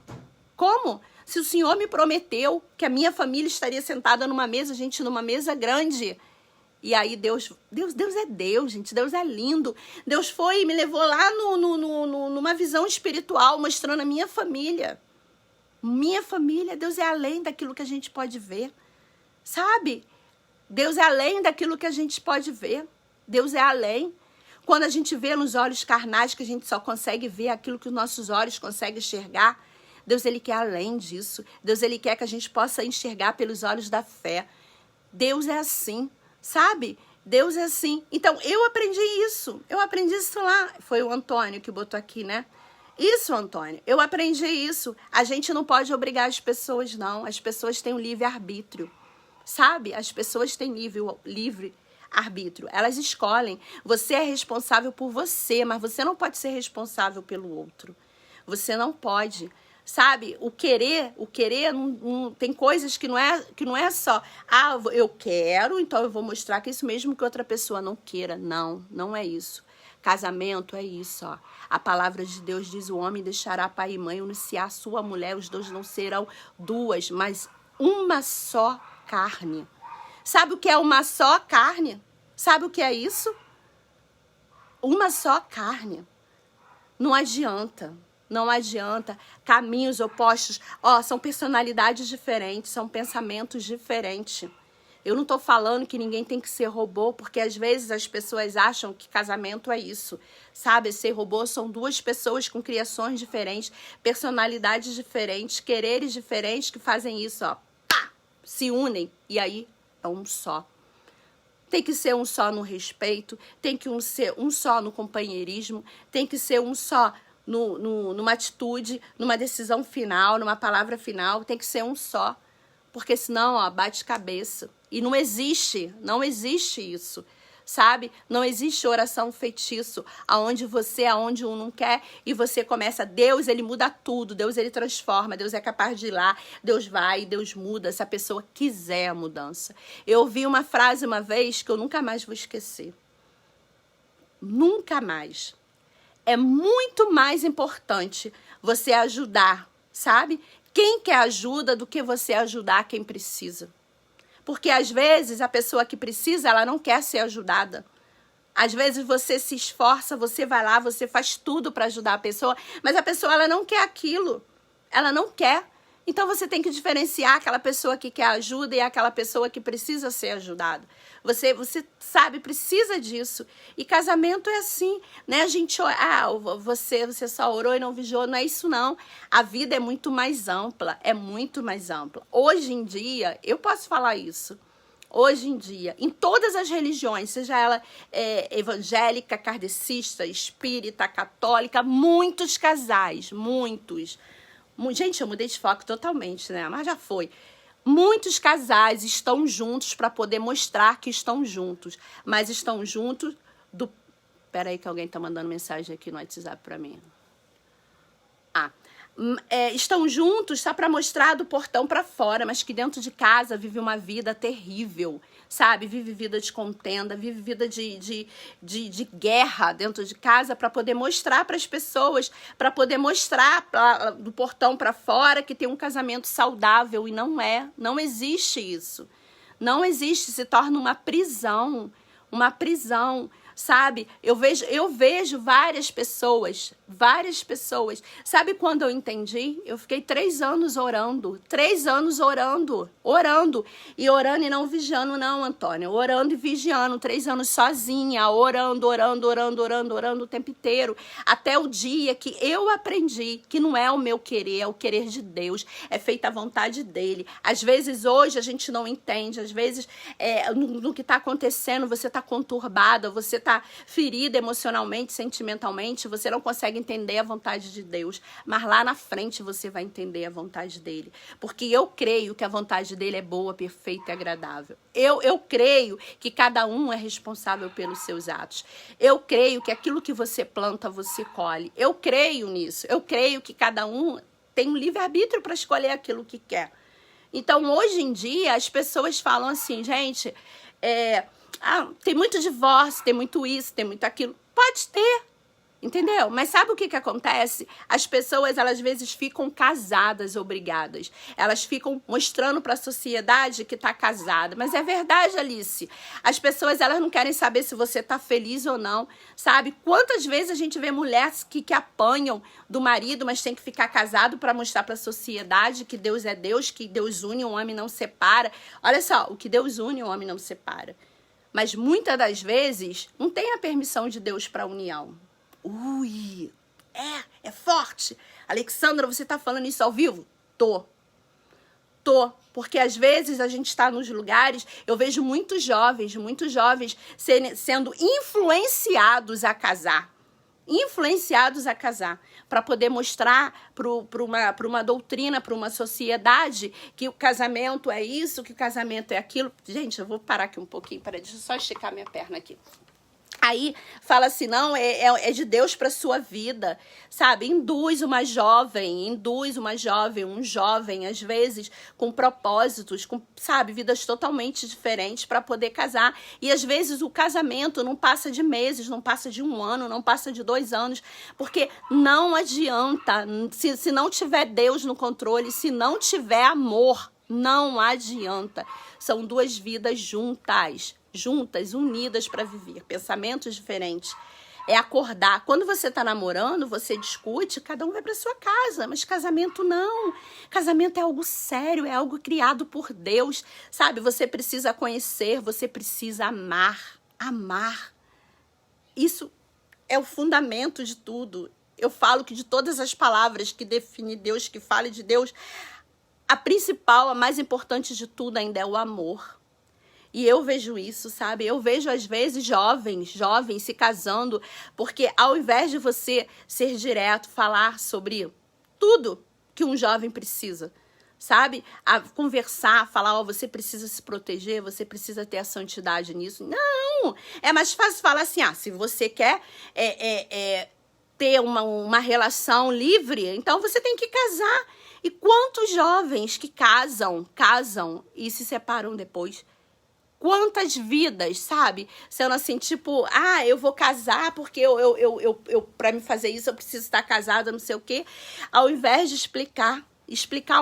como? Se o Senhor me prometeu que a minha família estaria sentada numa mesa, gente, numa mesa grande. E aí Deus é Deus, gente. Deus é lindo. Deus foi e me levou lá numa visão espiritual, mostrando a minha família. Minha família, Deus é além daquilo que a gente pode ver. Sabe? Deus é além daquilo que a gente pode ver. Deus é além. Quando a gente vê nos olhos carnais, que a gente só consegue ver aquilo que os nossos olhos conseguem enxergar, Deus, ele quer além disso. Deus, ele quer que a gente possa enxergar pelos olhos da fé. Deus é assim. Sabe? Deus é assim. Então, eu aprendi isso. Eu aprendi isso lá. Foi o Antônio que botou aqui, né? Isso, Antônio. Eu aprendi isso. A gente não pode obrigar as pessoas, não. As pessoas têm o livre-arbítrio. Sabe? As pessoas têm livre-arbítrio. Elas escolhem. Você é responsável por você, mas você não pode ser responsável pelo outro. Você não pode. Sabe, o querer tem coisas que não é só, eu quero, então eu vou mostrar que é isso mesmo que outra pessoa não queira. Não, não é isso. Casamento é isso, ó. A palavra de Deus diz, o homem deixará pai e mãe, unir-se a sua mulher, os dois não serão duas, mas uma só carne. Sabe o que é uma só carne? Sabe o que é isso? Uma só carne. Não adianta. Não adianta, caminhos opostos, são personalidades diferentes, são pensamentos diferentes. Eu não estou falando que ninguém tem que ser robô, porque às vezes as pessoas acham que casamento é isso, sabe? Ser robô são duas pessoas com criações diferentes, personalidades diferentes, quereres diferentes que fazem isso, pá, se unem e aí é um só. Tem que ser um só no respeito, tem que ser um só no companheirismo, tem que ser um só numa atitude, numa decisão final, numa palavra final, tem que ser um só. Porque senão, bate cabeça. E não existe isso, sabe? Não existe oração feitiço, aonde um não quer, e você começa, Deus, ele muda tudo, Deus, ele transforma, Deus é capaz de ir lá, Deus vai, Deus muda, se a pessoa quiser a mudança. Eu ouvi uma frase uma vez que eu nunca mais vou esquecer. Nunca mais. É muito mais importante você ajudar, sabe? Quem quer ajuda do que você ajudar quem precisa. Porque às vezes a pessoa que precisa, ela não quer ser ajudada. Às vezes você se esforça, você vai lá, você faz tudo para ajudar a pessoa, mas a pessoa ela não quer aquilo. Ela não quer. Então você tem que diferenciar aquela pessoa que quer ajuda e aquela pessoa que precisa ser ajudada. Você sabe, precisa disso. E casamento é assim, né? A gente, você só orou e não vigiou, não é isso não. A vida é muito mais ampla, é muito mais ampla. Hoje em dia, eu posso falar isso. Hoje em dia, em todas as religiões, seja ela evangélica, kardecista, espírita, católica, muitos casais, muitos. Gente, eu mudei de foco totalmente, né? Mas já foi. Muitos casais estão juntos para poder mostrar que estão juntos. Mas estão juntos do... Peraí que alguém tá mandando mensagem aqui no WhatsApp para mim. Estão juntos só para mostrar do portão para fora, mas que dentro de casa vive uma vida terrível, sabe? Vive vida de contenda, vive vida de guerra dentro de casa para poder mostrar para as pessoas, para poder mostrar do portão para fora que tem um casamento saudável e não existe isso. Não existe, se torna uma prisão, sabe? Eu vejo várias pessoas. Sabe quando eu entendi? Eu fiquei 3 anos orando. 3 anos orando. E orando e não vigiando, não, Antônia. Orando e vigiando. 3 anos sozinha, orando o tempo inteiro. Até o dia que eu aprendi que não é o meu querer, é o querer de Deus. É feita a vontade dele. Às vezes hoje a gente não entende. Às vezes no que está acontecendo você está conturbada, você está ferida emocionalmente, sentimentalmente, você não consegue entender a vontade de Deus, mas lá na frente você vai entender a vontade dele, porque eu creio que a vontade dele é boa, perfeita e agradável. Eu creio que cada um é responsável pelos seus atos. Eu creio que aquilo que você planta, você colhe. Eu creio nisso. Eu creio que cada um tem um livre-arbítrio para escolher aquilo que quer. Então, hoje em dia, as pessoas falam assim, gente, tem muito divórcio, tem muito isso, tem muito aquilo. Pode ter, entendeu? Mas sabe o que acontece? As pessoas, elas às vezes ficam casadas, obrigadas. Elas ficam mostrando para a sociedade que tá casada. Mas é verdade, Alice. As pessoas, elas não querem saber se você tá feliz ou não, sabe? Quantas vezes a gente vê mulheres que apanham do marido, mas tem que ficar casado para mostrar para a sociedade que Deus é Deus, que Deus une, o homem não separa. Olha só, o que Deus une, o homem não separa. Mas muitas das vezes não tem a permissão de Deus para a união. Ui, é forte. Alexandra, você tá falando isso ao vivo? Tô. Porque às vezes a gente está nos lugares, eu vejo muitos jovens sendo influenciados a casar. Para poder mostrar para uma doutrina, para uma sociedade, que o casamento é isso, que o casamento é aquilo. Gente, eu vou parar aqui um pouquinho, deixa eu só esticar minha perna aqui. Aí fala assim, não, é de Deus para sua vida, sabe? Induz um jovem, às vezes, com propósitos, com, sabe, vidas totalmente diferentes para poder casar. E às vezes o casamento não passa de meses, não passa de 1 ano, não passa de 2 anos, porque não adianta, se não tiver Deus no controle, se não tiver amor, não adianta. São 2 vidas juntas, unidas para viver, pensamentos diferentes. É acordar. Quando você está namorando, você discute, cada um vai para sua casa, mas casamento não. Casamento é algo sério, é algo criado por Deus, sabe? Você precisa conhecer, você precisa amar. Isso é o fundamento de tudo. Eu falo que de todas as palavras que definem Deus, que fala de Deus, a principal, a mais importante de tudo ainda é o amor. E eu vejo isso, sabe? Eu vejo, às vezes, jovens se casando, porque ao invés de você ser direto, falar sobre tudo que um jovem precisa, sabe? A conversar, falar, você precisa se proteger, você precisa ter a santidade nisso. Não! É mais fácil falar assim, se você quer ter uma relação livre, então você tem que casar. E quantos jovens que casam e se separam depois? Quantas vidas, sabe? Sendo assim, tipo, eu vou casar porque eu para me fazer isso eu preciso estar casada, não sei o quê. Ao invés de explicar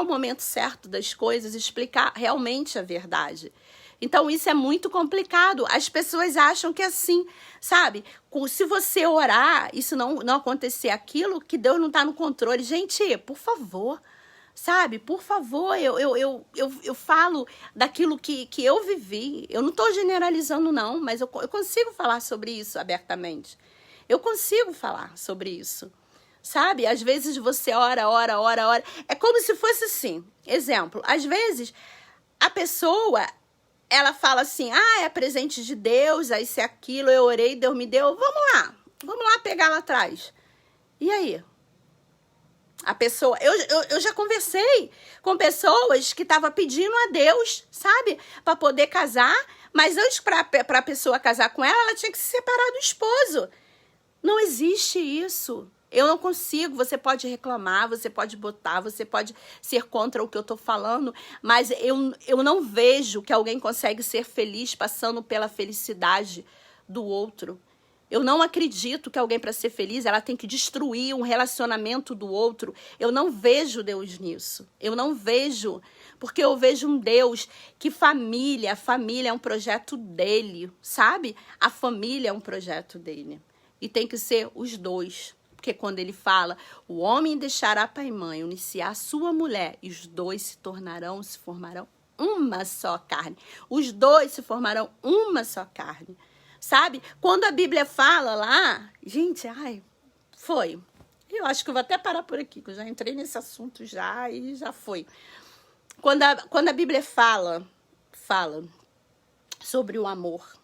o momento certo das coisas, explicar realmente a verdade. Então, isso é muito complicado. As pessoas acham que é assim, sabe? Se você orar e se não acontecer aquilo, que Deus não está no controle. Gente, por favor, sabe? Por favor, eu falo daquilo que eu vivi. Eu não estou generalizando, não, mas eu consigo falar sobre isso abertamente. Eu consigo falar sobre isso, sabe? Às vezes você ora. É como se fosse assim. Exemplo, às vezes a pessoa, ela fala assim, é presente de Deus, isso é aquilo, eu orei, Deus me deu. Vamos lá pegar lá atrás. E aí? A pessoa, eu já conversei com pessoas que estavam pedindo a Deus, sabe, para poder casar, mas antes para a pessoa casar com ela tinha que se separar do esposo. Não existe isso. Eu não consigo. Você pode reclamar, você pode botar, você pode ser contra o que eu estou falando, mas eu não vejo que alguém consegue ser feliz passando pela felicidade do outro. Eu não acredito que alguém, para ser feliz, ela tem que destruir um relacionamento do outro. Eu não vejo Deus nisso. Eu não vejo, porque eu vejo um Deus que a família é um projeto dele, sabe? A família é um projeto dele. E tem que ser os dois. Porque quando ele fala, o homem deixará pai e mãe, unir-se-á a sua mulher, e os dois se formarão uma só carne. Os dois se formarão uma só carne. Sabe? Quando a Bíblia fala lá, gente, foi. Eu acho que eu vou até parar por aqui, que eu já entrei nesse assunto já e já foi. Quando a Bíblia fala sobre o amor,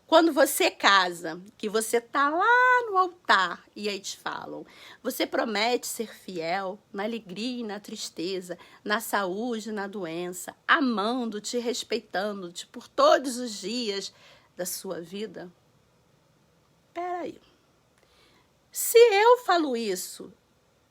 quando você casa, que você tá lá no altar e aí te falam, você promete ser fiel na alegria e na tristeza, na saúde e na doença, amando-te, respeitando-te por todos os dias da sua vida? Peraí. Se eu falo isso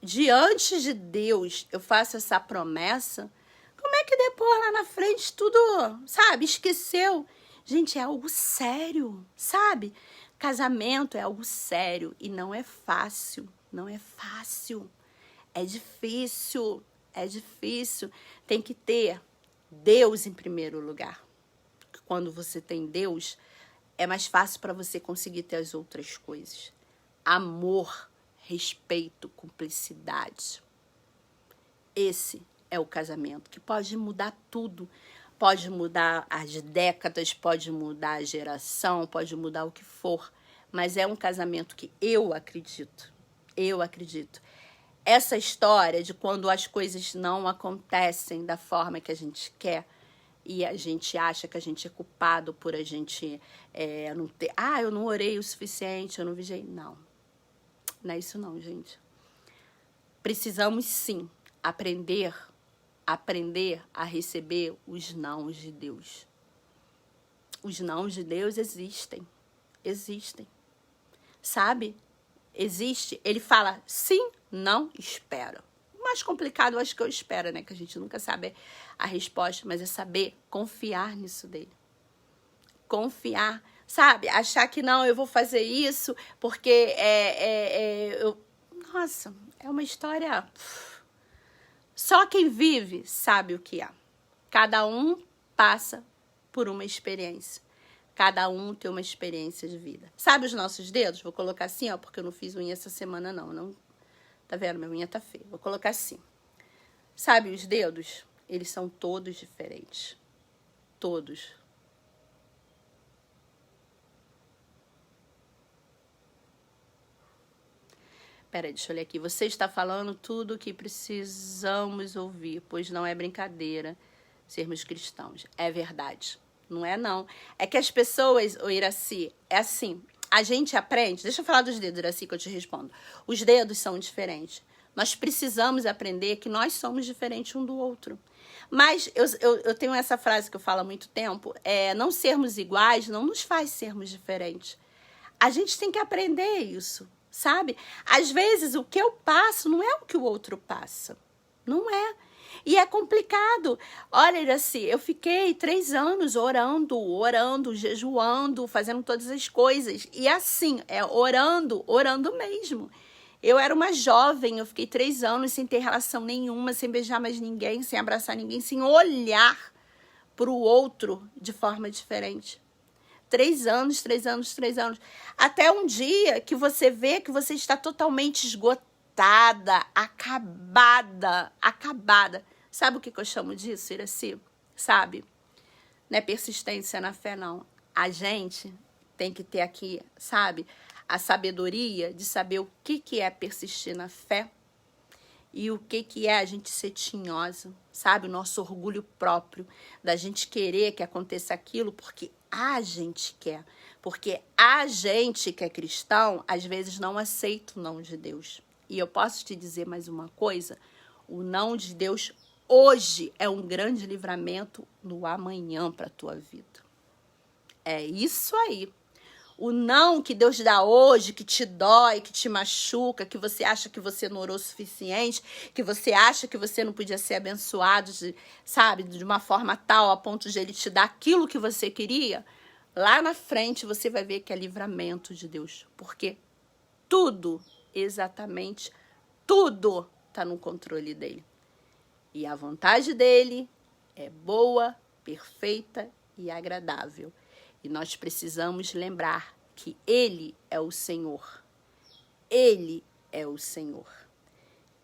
diante de Deus, eu faço essa promessa, como é que depois lá na frente tudo, sabe, esqueceu? Gente, é algo sério, sabe? Casamento é algo sério e não é fácil, não é fácil. É difícil, é difícil. Tem que ter Deus em primeiro lugar. Quando você tem Deus, é mais fácil para você conseguir ter as outras coisas. Amor, respeito, cumplicidade. Esse é o casamento, que pode mudar tudo. Pode mudar as décadas, pode mudar a geração, pode mudar o que for. Mas é um casamento que eu acredito. Eu acredito. Essa história de quando as coisas não acontecem da forma que a gente quer, e a gente acha que a gente é culpado por a gente não ter... eu não orei o suficiente, eu não vigiei. Não é isso não, gente. Precisamos, sim, aprender a receber os nãos de Deus. Os nãos de Deus existem. Sabe? Existe. Ele fala sim, não, espera. O mais complicado, eu acho que eu espero, né? Que a gente nunca sabe a resposta, mas é saber confiar nisso dele. Confiar, sabe? Achar que não, eu vou fazer isso porque Nossa, é uma história... Só quem vive sabe o que é. Cada um passa por uma experiência. Cada um tem uma experiência de vida. Sabe os nossos dedos? Vou colocar assim, ó, porque eu não fiz unha essa semana, não. Tá vendo? Minha unha tá feia. Vou colocar assim. Sabe os dedos? Eles são todos diferentes. Todos. Peraí, deixa eu ler aqui. Você está falando tudo o que precisamos ouvir, pois não é brincadeira sermos cristãos. É verdade. Não é, não. É que as pessoas, Iraci, é assim, a gente aprende... Deixa eu falar dos dedos, Iraci, que eu te respondo. Os dedos são diferentes. Nós precisamos aprender que nós somos diferentes um do outro. Mas eu tenho essa frase que eu falo há muito tempo, não sermos iguais não nos faz sermos diferentes. A gente tem que aprender isso, sabe? Às vezes o que eu passo não é o que o outro passa. Não é. E é complicado. Olha, Iraci, eu fiquei 3 anos orando, jejuando, fazendo todas as coisas. E assim, orando mesmo. Eu era uma jovem, eu fiquei 3 anos sem ter relação nenhuma, sem beijar mais ninguém, sem abraçar ninguém, sem olhar para o outro de forma diferente. 3 anos. Até um dia que você vê que você está totalmente esgotada, acabada. Sabe o que eu chamo disso, Iraci? Sabe? Não é persistência na fé, não. A gente tem que ter aqui, sabe, a sabedoria de saber o que é persistir na fé e o que é a gente ser tinhosa, sabe? O nosso orgulho próprio, da gente querer que aconteça aquilo porque a gente quer. Porque a gente que é cristão, às vezes não aceita o não de Deus. E eu posso te dizer mais uma coisa, o não de Deus hoje é um grande livramento no amanhã para a tua vida. É isso aí. O não que Deus dá hoje, que te dói, que te machuca, que você acha que você não orou o suficiente, que você acha que você não podia ser abençoado, sabe, de uma forma tal a ponto de ele te dar aquilo que você queria, Lá na frente você vai ver que é livramento de Deus. Porque tudo, exatamente tudo, está no controle dele. E a vontade dele é boa, perfeita e agradável. E nós precisamos lembrar que ele é o Senhor. Ele é o Senhor.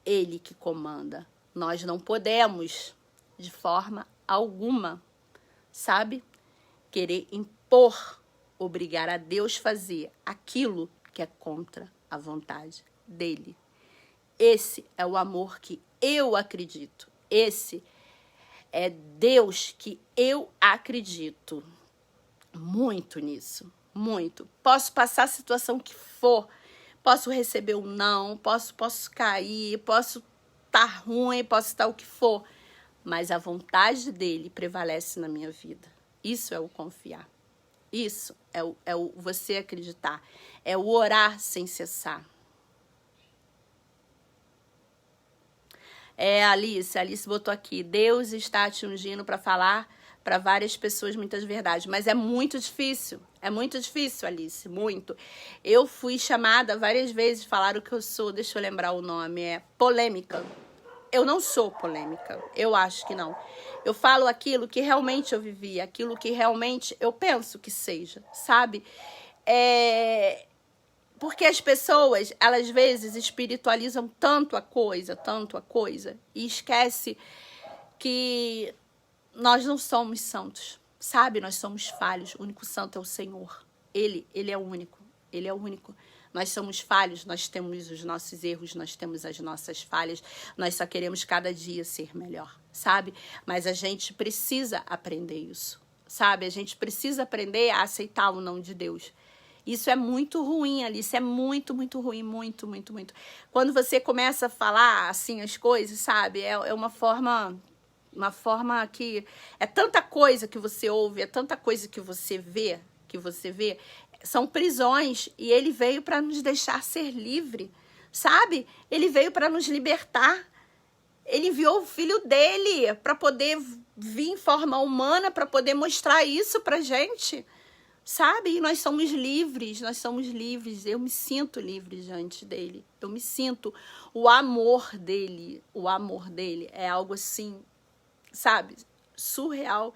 Ele que comanda. Nós não podemos, de forma alguma, sabe, querer impor, obrigar a Deus a fazer aquilo que é contra a vontade dele. Esse é o amor que eu acredito. Esse é Deus que eu acredito. Muito nisso, muito. Posso passar a situação que for, posso receber um não, posso cair, posso estar ruim, posso estar o que for, mas a vontade dele prevalece na minha vida. Isso é o confiar. Isso é o você acreditar. É o orar sem cessar. A Alice botou aqui, Deus está te ungindo para falar para várias pessoas muitas verdades, mas é muito difícil, Alice, muito. Eu fui chamada várias vezes, falaram que eu sou, deixa eu lembrar o nome, é polêmica. Eu não sou polêmica, eu acho que não. Eu falo aquilo que realmente eu vivi, aquilo que realmente eu penso que seja, sabe? Porque as pessoas, elas às vezes espiritualizam tanto a coisa, e esquece que nós não somos santos, sabe? Nós somos falhos, o único santo é o Senhor. Ele é o único, ele é o único. Nós somos falhos, nós temos os nossos erros, nós temos as nossas falhas, nós só queremos cada dia ser melhor, sabe? Mas a gente precisa aprender isso, sabe? A gente precisa aprender a aceitar o não de Deus. Isso é muito ruim, Alice, é muito, muito ruim, muito, muito, muito. Quando você começa a falar, assim, as coisas, sabe? É uma forma que... É tanta coisa que você ouve, é tanta coisa que você vê, são prisões, e ele veio para nos deixar ser livre, sabe? Ele veio para nos libertar. Ele enviou o filho dele para poder vir em forma humana, para poder mostrar isso pra gente. Sabe? E nós somos livres. Eu me sinto livre diante dele. Eu me sinto o amor dele. O amor dele é algo assim, sabe? Surreal.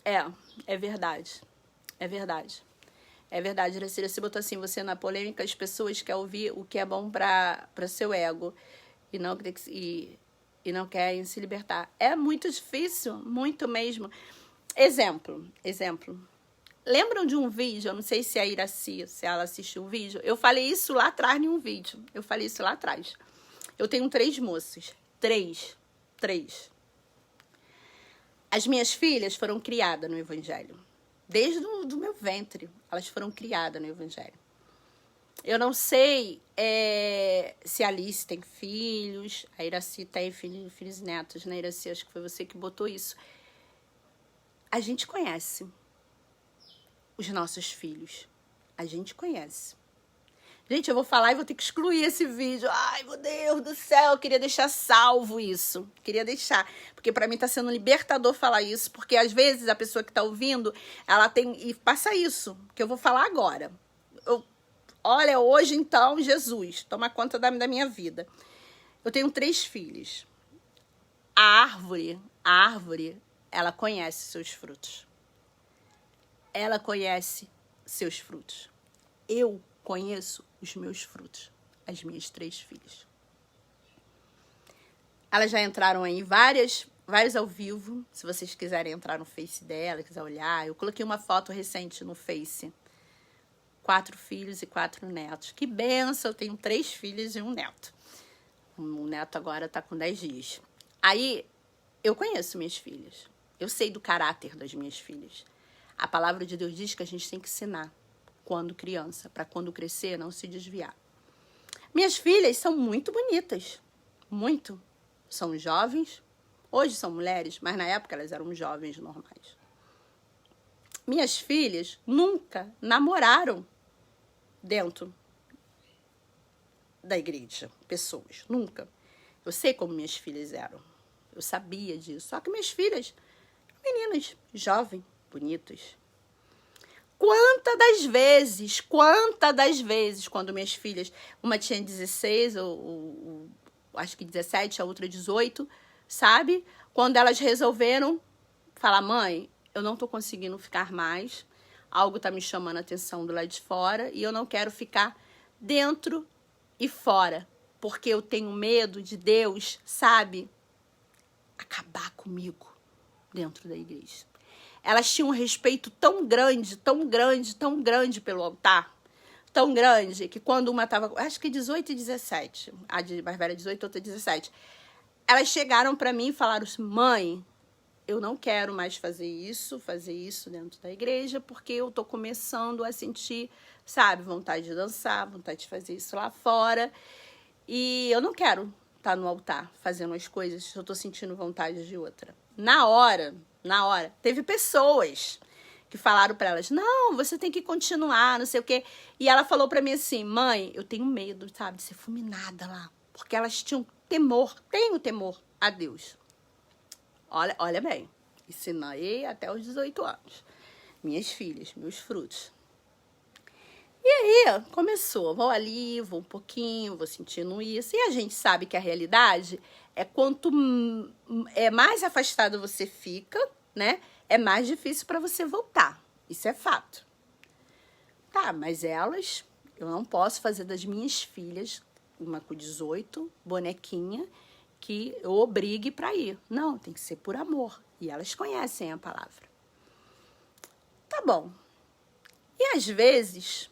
É verdade. É verdade. É verdade, Iracema, você botou assim, você na polêmica, as pessoas querem ouvir o que é bom para seu ego e não querem se libertar. É muito difícil, muito mesmo. Exemplo. Lembram de um vídeo, eu não sei se a Iraci, se ela assistiu o vídeo, eu falei isso lá atrás em um vídeo. Eu tenho 3 moças. 3. As minhas filhas foram criadas no Evangelho. Desde do meu ventre, elas foram criadas no Evangelho. Eu não sei se a Alice tem filhos, a Iraci tem filhos e netos, né, Iraci? Acho que foi você que botou isso. A gente conhece os nossos filhos. A gente conhece. Gente, eu vou falar e vou ter que excluir esse vídeo. Ai, meu Deus do céu, eu queria deixar salvo isso. Porque pra mim tá sendo libertador falar isso, porque às vezes a pessoa que tá ouvindo, ela tem... E passa isso, que eu vou falar agora. Olha, hoje então, Jesus, toma conta da minha vida. Eu tenho 3 filhos. A árvore, ela conhece seus frutos. Eu conheço os meus frutos, as minhas 3 filhas. Elas já entraram aí vários ao vivo, se vocês quiserem entrar no Face dela, quiser olhar. Eu coloquei uma foto recente no Face. 4 filhos e 4 netos. Que benção, eu tenho 3 filhos e 1 neto. O neto agora tá com 10 dias. Aí, eu conheço minhas filhas. Eu sei do caráter das minhas filhas. A palavra de Deus diz que a gente tem que ensinar quando criança, para quando crescer não se desviar. Minhas filhas são muito bonitas. Muito. São jovens. Hoje são mulheres, mas na época elas eram jovens normais. Minhas filhas nunca namoraram dentro da igreja, pessoas, nunca. Eu sei como minhas filhas eram, eu sabia disso, só que minhas filhas Meninas jovens, bonitas. Quantas das vezes, quando minhas filhas, uma tinha 16, ou acho que 17, a outra 18, sabe? Quando elas resolveram falar, mãe, eu não tô conseguindo ficar mais, algo tá me chamando a atenção do lado de fora e eu não quero ficar dentro e fora, porque eu tenho medo de Deus, sabe, acabar comigo dentro da igreja. Elas tinham um respeito tão grande pelo altar, tão grande, que quando uma estava, acho que 18 e 17, a de mais velha 18, outra 17, elas chegaram para mim e falaram assim, mãe, eu não quero mais fazer isso dentro da igreja, porque eu tô começando a sentir, sabe, vontade de dançar, vontade de fazer isso lá fora, e eu não quero estar no altar fazendo as coisas, eu tô sentindo vontade de outra. Na hora, teve pessoas que falaram para elas, não, você tem que continuar, não sei o quê. E ela falou para mim assim, mãe, eu tenho medo, sabe, de ser fulminada lá. Porque elas tinham tenho temor a Deus. Olha bem, ensinei até os 18 anos. Minhas filhas, meus frutos. E aí, começou, vou ali, vou um pouquinho, vou sentindo isso. E a gente sabe que a realidade é quanto mais afastado você fica, né? É mais difícil para você voltar. Isso é fato. Tá, mas elas, eu não posso fazer das minhas filhas, uma com 18, bonequinha, que eu obrigue para ir. Não, tem que ser por amor. E elas conhecem a palavra. Tá bom. E às vezes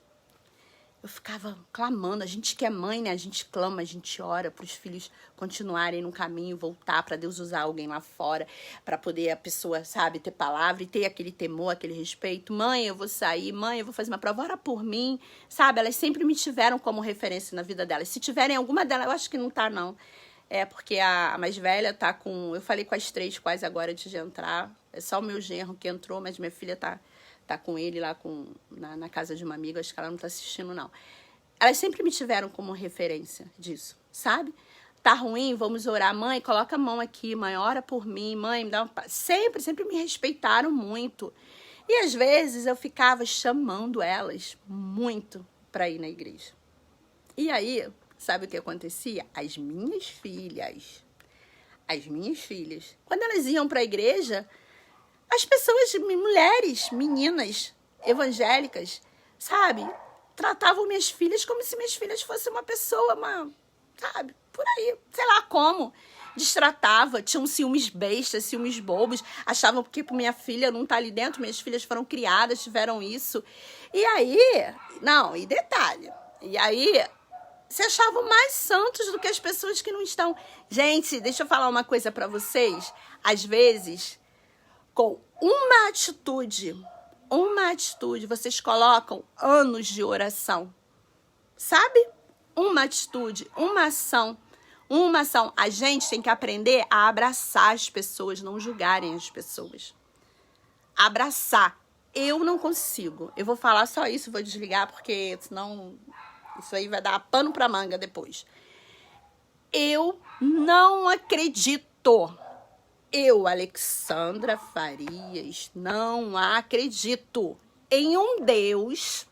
eu ficava clamando, a gente que é mãe, né? A gente clama, a gente ora para os filhos continuarem no caminho, voltar, para Deus usar alguém lá fora, para poder a pessoa, sabe, ter palavra e ter aquele temor, aquele respeito. Mãe, eu vou sair, mãe, eu vou fazer uma prova, ora por mim, sabe? Elas sempre me tiveram como referência na vida delas. Se tiverem alguma delas, eu acho que não tá, não. É porque a mais velha tá com... Eu falei com as 3 quase agora antes de entrar. É só o meu genro que entrou, mas minha filha tá com ele lá na casa de uma amiga. Acho que ela não tá assistindo, não. Elas sempre me tiveram como referência disso, sabe? Tá ruim, vamos orar. Mãe, coloca a mão aqui. Mãe, ora por mim. Mãe, me dá uma... Sempre me respeitaram muito. E às vezes eu ficava chamando elas muito para ir na igreja. E aí... Sabe o que acontecia? As minhas filhas, quando elas iam para a igreja, as pessoas, mulheres, meninas evangélicas, sabe? Tratavam minhas filhas como se minhas filhas fossem uma pessoa, sabe? Por aí, sei lá como. Destratava, tinham ciúmes bestas, ciúmes bobos, achavam que minha filha não tá ali dentro, minhas filhas foram criadas, tiveram isso. E aí, não, e detalhe, e aí... se achavam mais santos do que as pessoas que não estão. Gente, deixa eu falar uma coisa para vocês. Às vezes, com uma atitude, vocês colocam anos de oração. Sabe? Uma atitude, uma ação. A gente tem que aprender a abraçar as pessoas, não julgarem as pessoas. Abraçar. Eu não consigo. Eu vou falar só isso, vou desligar, porque senão... isso aí vai dar pano pra manga depois. Eu não acredito. Eu, Alexandra Farias, não acredito em um Deus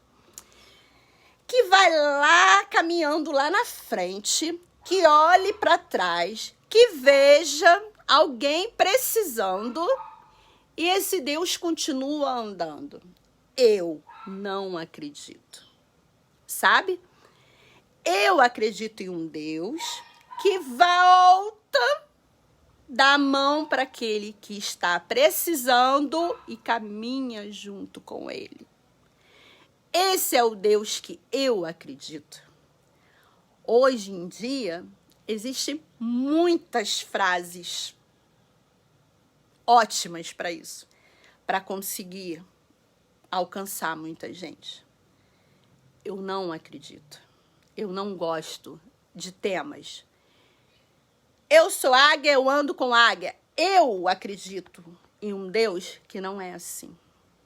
que vai lá caminhando lá na frente, que olhe para trás, que veja alguém precisando e esse Deus continua andando. Eu não acredito. Sabe? Eu acredito em um Deus que volta, dá a mão para aquele que está precisando e caminha junto com ele. Esse é o Deus que eu acredito. Hoje em dia, existem muitas frases ótimas para isso, para conseguir alcançar muita gente. Eu não acredito. Eu não gosto de temas. Eu sou águia, eu ando com águia. Eu acredito em um Deus que não é assim,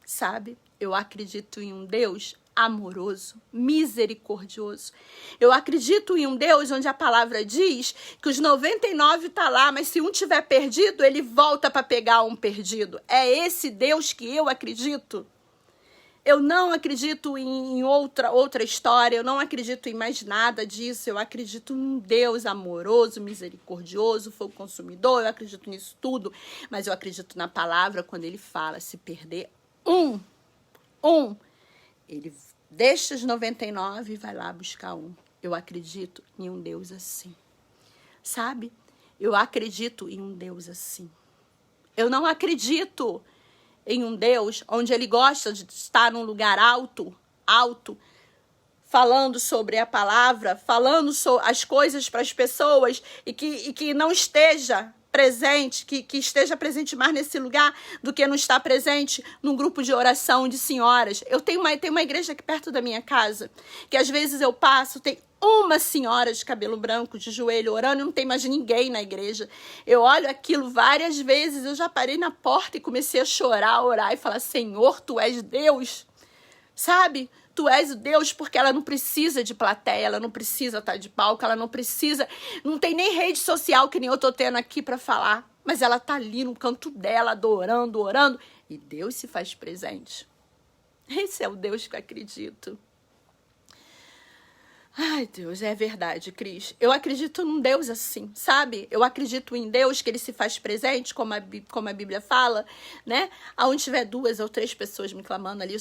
sabe? Eu acredito em um Deus amoroso, misericordioso. Eu acredito em um Deus onde a palavra diz que os 99 tá lá, mas se um tiver perdido, ele volta para pegar um perdido. É esse Deus que eu acredito. Eu não acredito em outra história, eu não acredito em mais nada disso. Eu acredito em um Deus amoroso, misericordioso, fogo consumidor, eu acredito nisso tudo. Mas eu acredito na palavra quando ele fala, se perder ele deixa os 99 e vai lá buscar um. Eu acredito em um Deus assim. Sabe? Eu acredito em um Deus assim. Eu não acredito em um Deus onde ele gosta de estar num lugar alto, falando sobre a palavra, falando as coisas para as pessoas e que não esteja presente, que esteja presente mais nesse lugar do que não estar presente num grupo de oração de senhoras. Eu tenho uma igreja aqui perto da minha casa, que às vezes eu passo, tem uma senhora de cabelo branco, de joelho, orando, e não tem mais ninguém na igreja. Eu olho aquilo várias vezes, eu já parei na porta e comecei a chorar, a orar e falar, Senhor, Tu és Deus, sabe? Tu és o Deus, porque ela não precisa de plateia, ela não precisa estar de palco, ela não precisa, não tem nem rede social que nem eu tô tendo aqui para falar, mas ela tá ali no canto dela, adorando, orando, e Deus se faz presente. Esse é o Deus que eu acredito. Ai, Deus, é verdade, Cris. Eu acredito num Deus assim, sabe? Eu acredito em Deus, que ele se faz presente, como a Bíblia fala, né? Aonde tiver 2 ou 3 pessoas me clamando ali,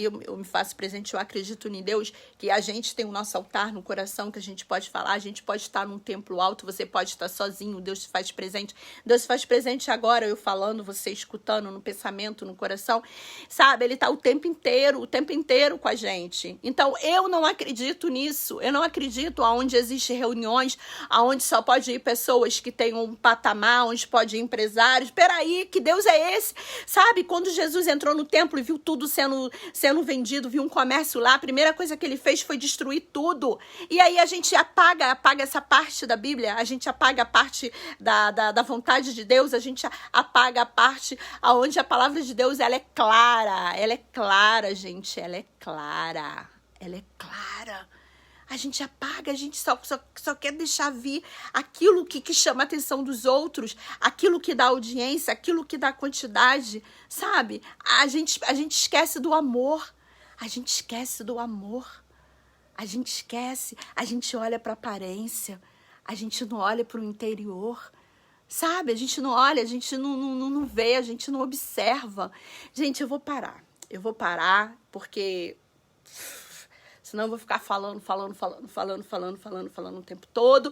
eu me faço presente. Eu acredito em Deus, que a gente tem o nosso altar no coração, que a gente pode falar, a gente pode estar num templo alto, você pode estar sozinho, Deus se faz presente. Deus se faz presente agora, eu falando, você escutando, no pensamento, no coração, sabe? Ele tá o tempo inteiro com a gente. Então, eu não acredito nisso. Eu não acredito aonde existem reuniões, aonde só pode ir pessoas que têm um patamar, onde pode ir empresários. Peraí, que Deus é esse? Sabe, quando Jesus entrou no templo e viu tudo sendo vendido, viu um comércio lá, a primeira coisa que ele fez foi destruir tudo. E aí a gente apaga essa parte da Bíblia, a gente apaga a parte da vontade de Deus, a gente apaga a parte onde a palavra de Deus, ela é clara, gente, ela é clara. A gente apaga, a gente só quer deixar vir aquilo que chama a atenção dos outros, aquilo que dá audiência, aquilo que dá quantidade, sabe? A gente esquece do amor, a gente olha para a aparência, a gente não olha para o interior, sabe? A gente não olha, a gente não vê, a gente não observa. Gente, eu vou parar, porque senão eu vou ficar falando o tempo todo.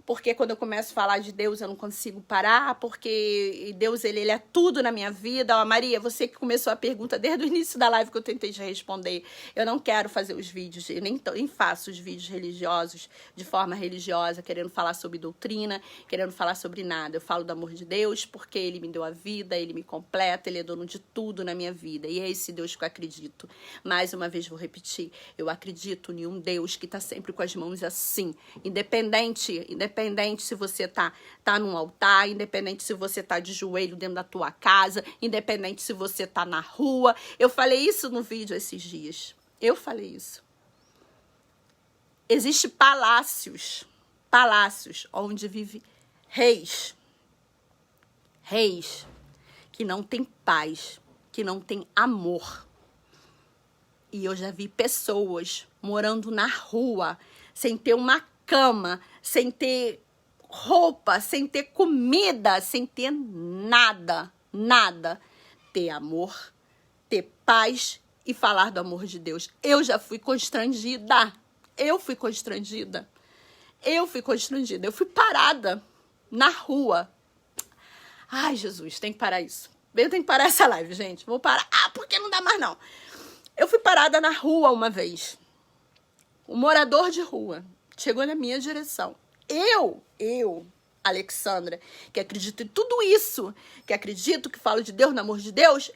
Porque quando eu começo a falar de Deus, eu não consigo parar. Porque Deus, ele é tudo na minha vida. Ó, Maria, você que começou a pergunta desde o início da live que eu tentei te responder. Eu não quero fazer os vídeos, eu nem faço os vídeos religiosos de forma religiosa, querendo falar sobre doutrina, querendo falar sobre nada. Eu falo do amor de Deus porque ele me deu a vida, ele me completa, ele é dono de tudo na minha vida. E é esse Deus que eu acredito. Mais uma vez vou repetir, eu acredito em um Deus que está sempre com as mãos assim, independente se você tá num altar, independente se você tá de joelho dentro da tua casa, independente se você tá na rua. Eu falei isso no vídeo esses dias. Eu falei isso. Existem palácios onde vivem reis que não têm paz, que não têm amor. E eu já vi pessoas morando na rua, sem ter uma cama, sem ter roupa, sem ter comida, sem ter nada. Ter amor, ter paz e falar do amor de Deus. Eu já fui constrangida. Eu fui parada na rua. Ai, Jesus, tem que parar isso. Eu tenho que parar essa live, gente. Vou parar. Porque não dá mais, não. Eu fui parada na rua uma vez. Um morador de rua chegou na minha direção. Eu, Alexandra, que acredito em tudo isso, que acredito, que falo de Deus, no amor de Deus,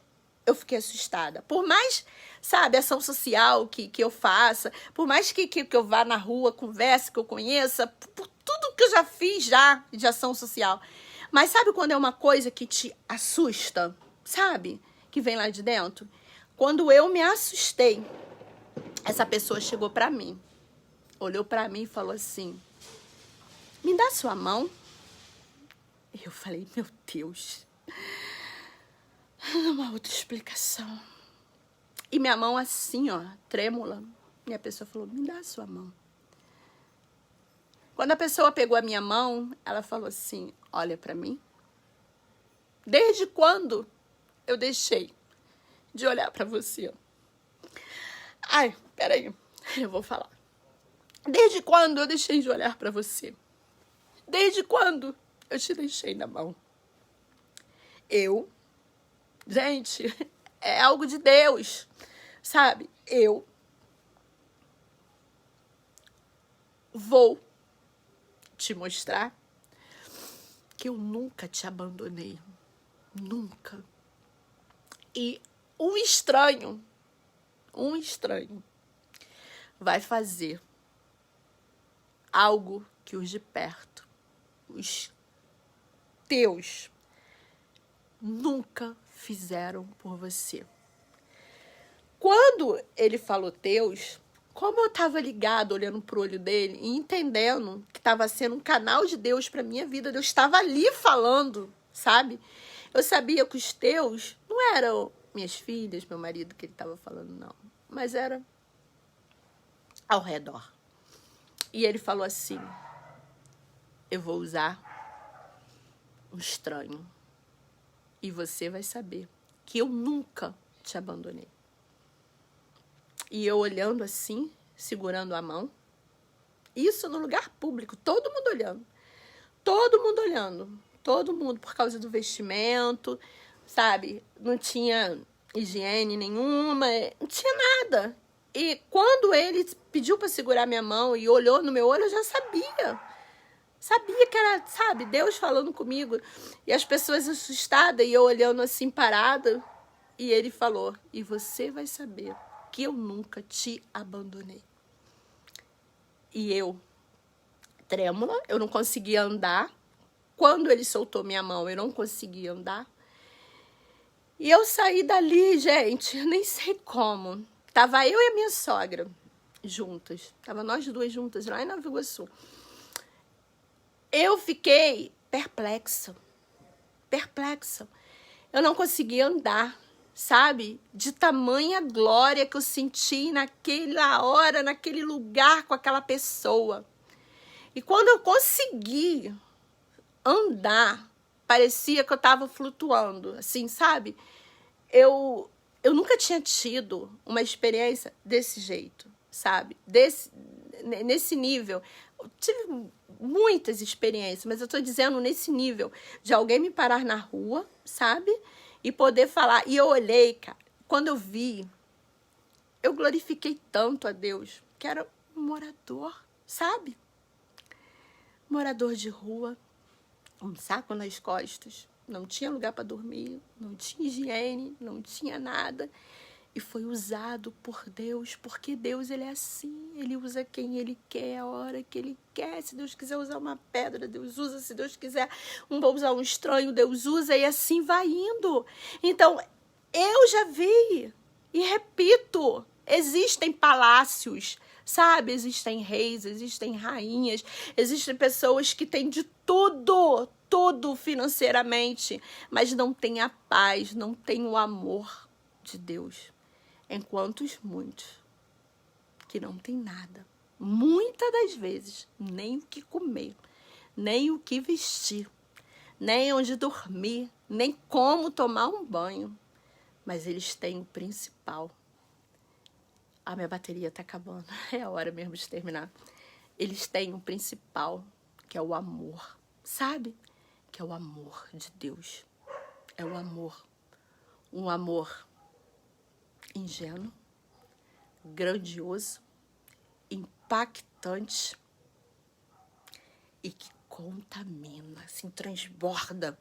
eu fiquei assustada. Por mais, sabe, ação social que eu faça, por mais que eu vá na rua, converse, que eu conheça, por tudo que eu já fiz de ação social. Mas sabe quando é uma coisa que te assusta, sabe? Que vem lá de dentro? Quando eu me assustei essa pessoa chegou pra mim, olhou pra mim e falou assim, me dá sua mão. Eu falei, meu Deus, uma outra explicação. E minha mão assim, ó, trêmula. E a pessoa falou, me dá sua mão. Quando a pessoa pegou a minha mão, ela falou assim, olha pra mim. Desde quando eu deixei de olhar pra você? Ai, peraí, eu vou falar. Desde quando eu deixei de olhar pra você? Desde quando eu te deixei na mão? Gente, é algo de Deus, sabe? Eu vou te mostrar que eu nunca te abandonei. Nunca. E um estranho vai fazer algo que os de perto, os teus, nunca fizeram por você. Quando ele falou teus, como eu estava ligado, olhando pro olho dele e entendendo que estava sendo um canal de Deus para minha vida, Deus estava ali falando, sabe? Eu sabia que os teus não eram minhas filhas, meu marido que ele estava falando, não. Mas era ao redor. E ele falou assim, eu vou usar um estranho. E você vai saber que eu nunca te abandonei. E eu olhando assim, segurando a mão. Isso no lugar público, todo mundo olhando. Todo mundo olhando. Todo mundo, por causa do vestimento, sabe? Não tinha higiene nenhuma, não tinha nada. E quando ele pediu para segurar minha mão e olhou no meu olho, eu já sabia. Sabia que era, sabe, Deus falando comigo. E as pessoas assustadas e eu olhando assim, parada. E ele falou, e você vai saber que eu nunca te abandonei. E eu, trêmula, eu não conseguia andar. Quando ele soltou minha mão, eu não conseguia andar. E eu saí dali, gente, nem sei como. Tava eu e a minha sogra juntas. Tava nós duas juntas lá em Nova Iguaçu. Eu fiquei perplexa. Eu não conseguia andar, sabe? De tamanha glória que eu senti naquela hora, naquele lugar com aquela pessoa. E quando eu consegui andar, parecia que eu estava flutuando, assim, sabe? Eu nunca tinha tido uma experiência desse jeito, sabe? Nesse nível. Eu tive muitas experiências, mas eu tô dizendo nesse nível de alguém me parar na rua, sabe? E poder falar. E eu olhei, cara, quando eu vi, eu glorifiquei tanto a Deus, que era um morador, sabe? Morador de rua, um saco nas costas, não tinha lugar para dormir, não tinha higiene, não tinha nada. E foi usado por Deus, porque Deus, ele é assim, ele usa quem ele quer, a hora que ele quer. Se Deus quiser usar uma pedra, Deus usa. Se Deus quiser usar um estranho, Deus usa, e assim vai indo. Então, eu já vi, e repito, existem palácios, sabe? Existem reis, existem rainhas, existem pessoas que têm de tudo financeiramente, mas não têm a paz, não têm o amor de Deus. Enquanto muitos que não têm nada, muitas das vezes, nem o que comer, nem o que vestir, nem onde dormir, nem como tomar um banho, mas eles têm o principal. A minha bateria tá acabando, é a hora mesmo de terminar. Eles têm o principal, que é o amor, sabe? Que é o amor de Deus. É o amor. Um amor ingênuo, grandioso, impactante e que contamina, assim, transborda.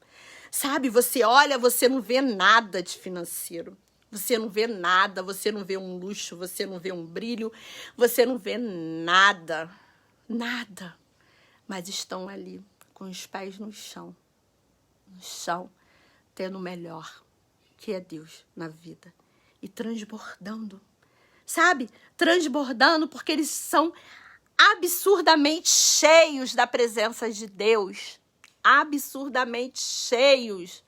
Sabe, você olha, você não vê nada de financeiro. Você não vê nada, você não vê um luxo, você não vê um brilho, você não vê nada, nada. Mas estão ali, com os pés no chão, tendo o melhor, que é Deus na vida. E transbordando, sabe? transbordando, porque eles são absurdamente cheios da presença de Deus. Absurdamente cheios.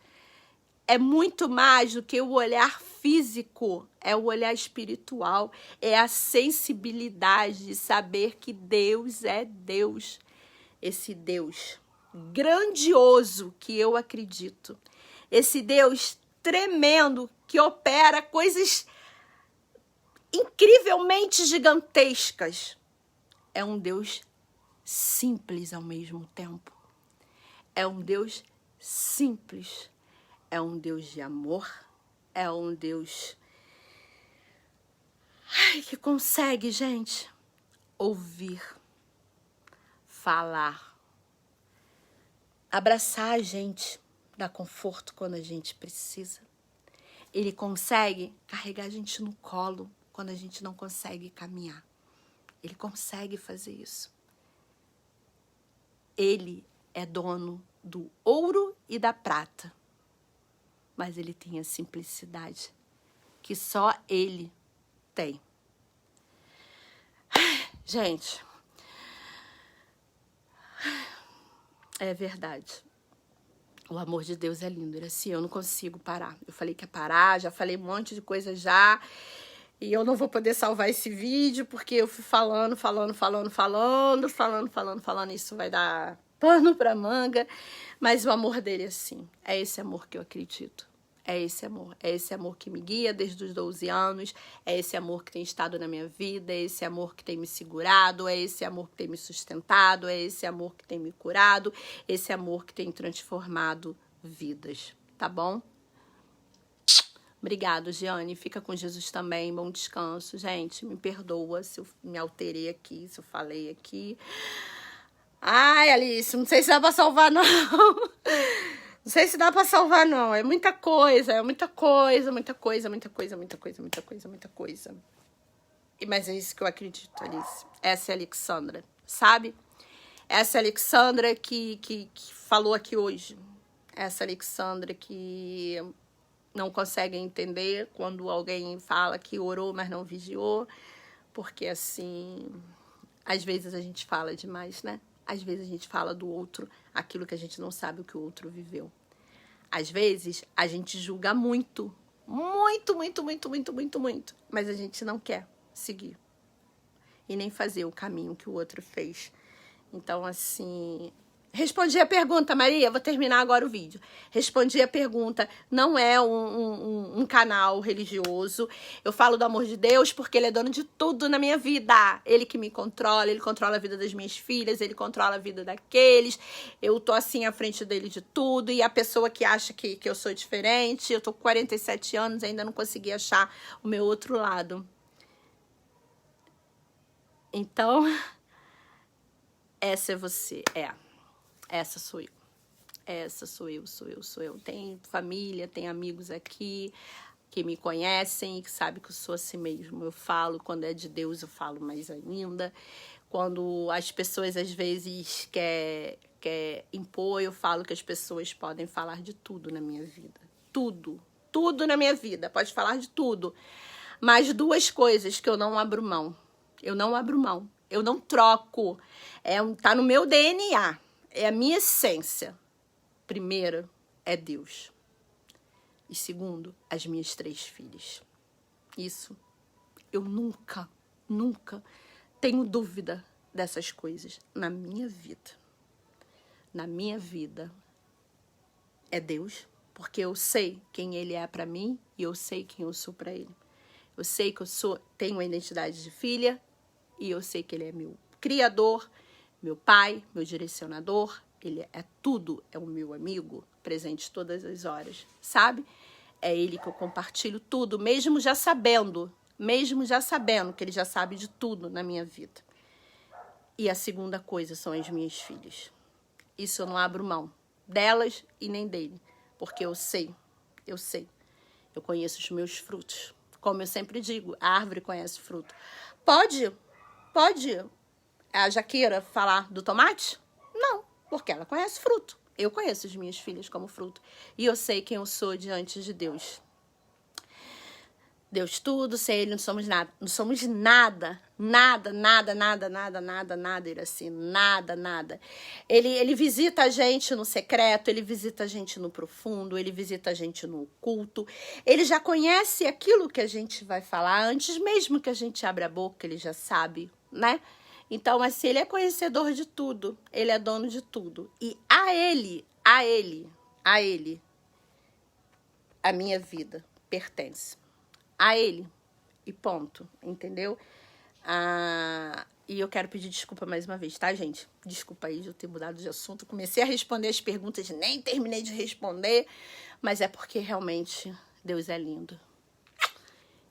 É muito mais do que o olhar físico, é o olhar espiritual, é a sensibilidade de saber que Deus é Deus. Esse Deus grandioso que eu acredito. Esse Deus tremendo que opera coisas incrivelmente gigantescas. É um Deus simples ao mesmo tempo. É um Deus simples. É um Deus de amor. É um Deus que consegue, gente, ouvir, falar, abraçar a gente, dar conforto quando a gente precisa. Ele consegue carregar a gente no colo quando a gente não consegue caminhar. Ele consegue fazer isso. Ele é dono do ouro e da prata. Mas ele tem a simplicidade que só ele tem. Gente, é verdade. O amor de Deus é lindo. Ele é assim, eu não consigo parar. Eu falei que ia parar, já falei um monte de coisa já. E eu não vou poder salvar esse vídeo, porque eu fui falando. Isso vai dar pano pra manga. Mas o amor dele é assim. É esse amor que eu acredito. É esse amor que me guia desde os 12 anos, é esse amor que tem estado na minha vida, é esse amor que tem me segurado, é esse amor que tem me sustentado, é esse amor que tem me curado, esse amor que tem transformado vidas, tá bom? Obrigado, Giane. Fica com Jesus também. Bom descanso. Gente, me perdoa se eu me alterei aqui, se eu falei aqui. Ai, Alice, não sei se dá pra salvar, não. Não sei se dá pra salvar, não. É muita coisa. Mas é isso que eu acredito, Alice. Essa é a Alexandra, sabe? Essa é a Alexandra que falou aqui hoje. Essa Alexandra que não consegue entender quando alguém fala que orou, mas não vigiou. Porque, assim, às vezes a gente fala demais, né? Às vezes a gente fala do outro aquilo que a gente não sabe o que o outro viveu. Às vezes a gente julga muito. Mas a gente não quer seguir. E nem fazer o caminho que o outro fez. Então, assim... Respondi a pergunta, Maria. Vou terminar agora o vídeo. Respondi a pergunta. Não é um canal religioso. Eu falo do amor de Deus porque ele é dono de tudo na minha vida. Ele que me controla. Ele controla a vida das minhas filhas. Ele controla a vida daqueles. Eu tô assim à frente dele de tudo. E a pessoa que acha que eu sou diferente. Eu tô com 47 anos e ainda não consegui achar o meu outro lado. Então, essa é você. Essa sou eu. Sou eu. Tem família, tem amigos aqui que me conhecem e que sabem que eu sou assim mesmo. Eu falo, quando é de Deus, eu falo mais ainda. Quando as pessoas, às vezes, quer impor, eu falo que as pessoas podem falar de tudo na minha vida. Tudo na minha vida. Pode falar de tudo. Mas duas coisas que eu não abro mão. Eu não troco. Tá no meu DNA. É a minha essência. Primeiro, é Deus. E segundo, as minhas 3 filhas. Isso, eu nunca tenho dúvida dessas coisas na minha vida. Na minha vida é Deus, porque eu sei quem Ele é para mim e eu sei quem eu sou para Ele. Eu sei que tenho uma identidade de filha e eu sei que Ele é meu criador, meu pai, meu direcionador. Ele é tudo, é o meu amigo, presente todas as horas, sabe? É ele que eu compartilho tudo, mesmo já sabendo que ele já sabe de tudo na minha vida. E a segunda coisa são as minhas filhas. Isso eu não abro mão delas e nem dele, porque eu sei. Eu conheço os meus frutos. Como eu sempre digo, a árvore conhece o fruto. Pode a Jaqueira falar do tomate? Não. Porque ela conhece fruto. Eu conheço as minhas filhas como fruto. E eu sei quem eu sou diante de Deus. Deus tudo, sem Ele não somos nada. Não somos nada. Nada, nada, nada, nada, nada, nada, Iraci. Nada, nada. Ele visita a gente no secreto, ele visita a gente no profundo, ele visita a gente no oculto. Ele já conhece aquilo que a gente vai falar antes mesmo que a gente abra a boca, ele já sabe, né? Então, assim, ele é conhecedor de tudo. Ele é dono de tudo. E a ele, a minha vida pertence. A ele. E ponto. Entendeu? E eu quero pedir desculpa mais uma vez, tá, gente? Desculpa aí de eu ter mudado de assunto. Comecei a responder as perguntas, nem terminei de responder. Mas é porque realmente Deus é lindo.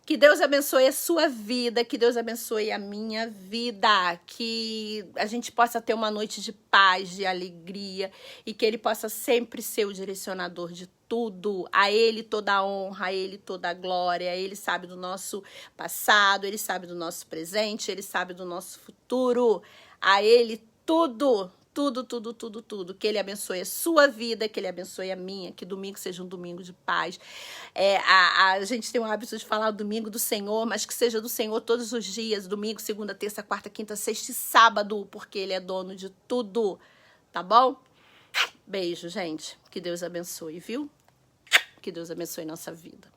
Que Deus abençoe a sua vida, que Deus abençoe a minha vida, que a gente possa ter uma noite de paz, de alegria, e que Ele possa sempre ser o direcionador de tudo. A Ele toda a honra, a Ele toda a glória. Ele sabe do nosso passado, Ele sabe do nosso presente, Ele sabe do nosso futuro. A Ele tudo. Tudo, tudo, tudo, tudo. Que Ele abençoe a sua vida, que Ele abençoe a minha, que domingo seja um domingo de paz. A gente tem o hábito de falar o domingo do Senhor, mas que seja do Senhor todos os dias, domingo, segunda, terça, quarta, quinta, sexta e sábado, porque Ele é dono de tudo, tá bom? Beijo, gente. Que Deus abençoe, viu? Que Deus abençoe nossa vida.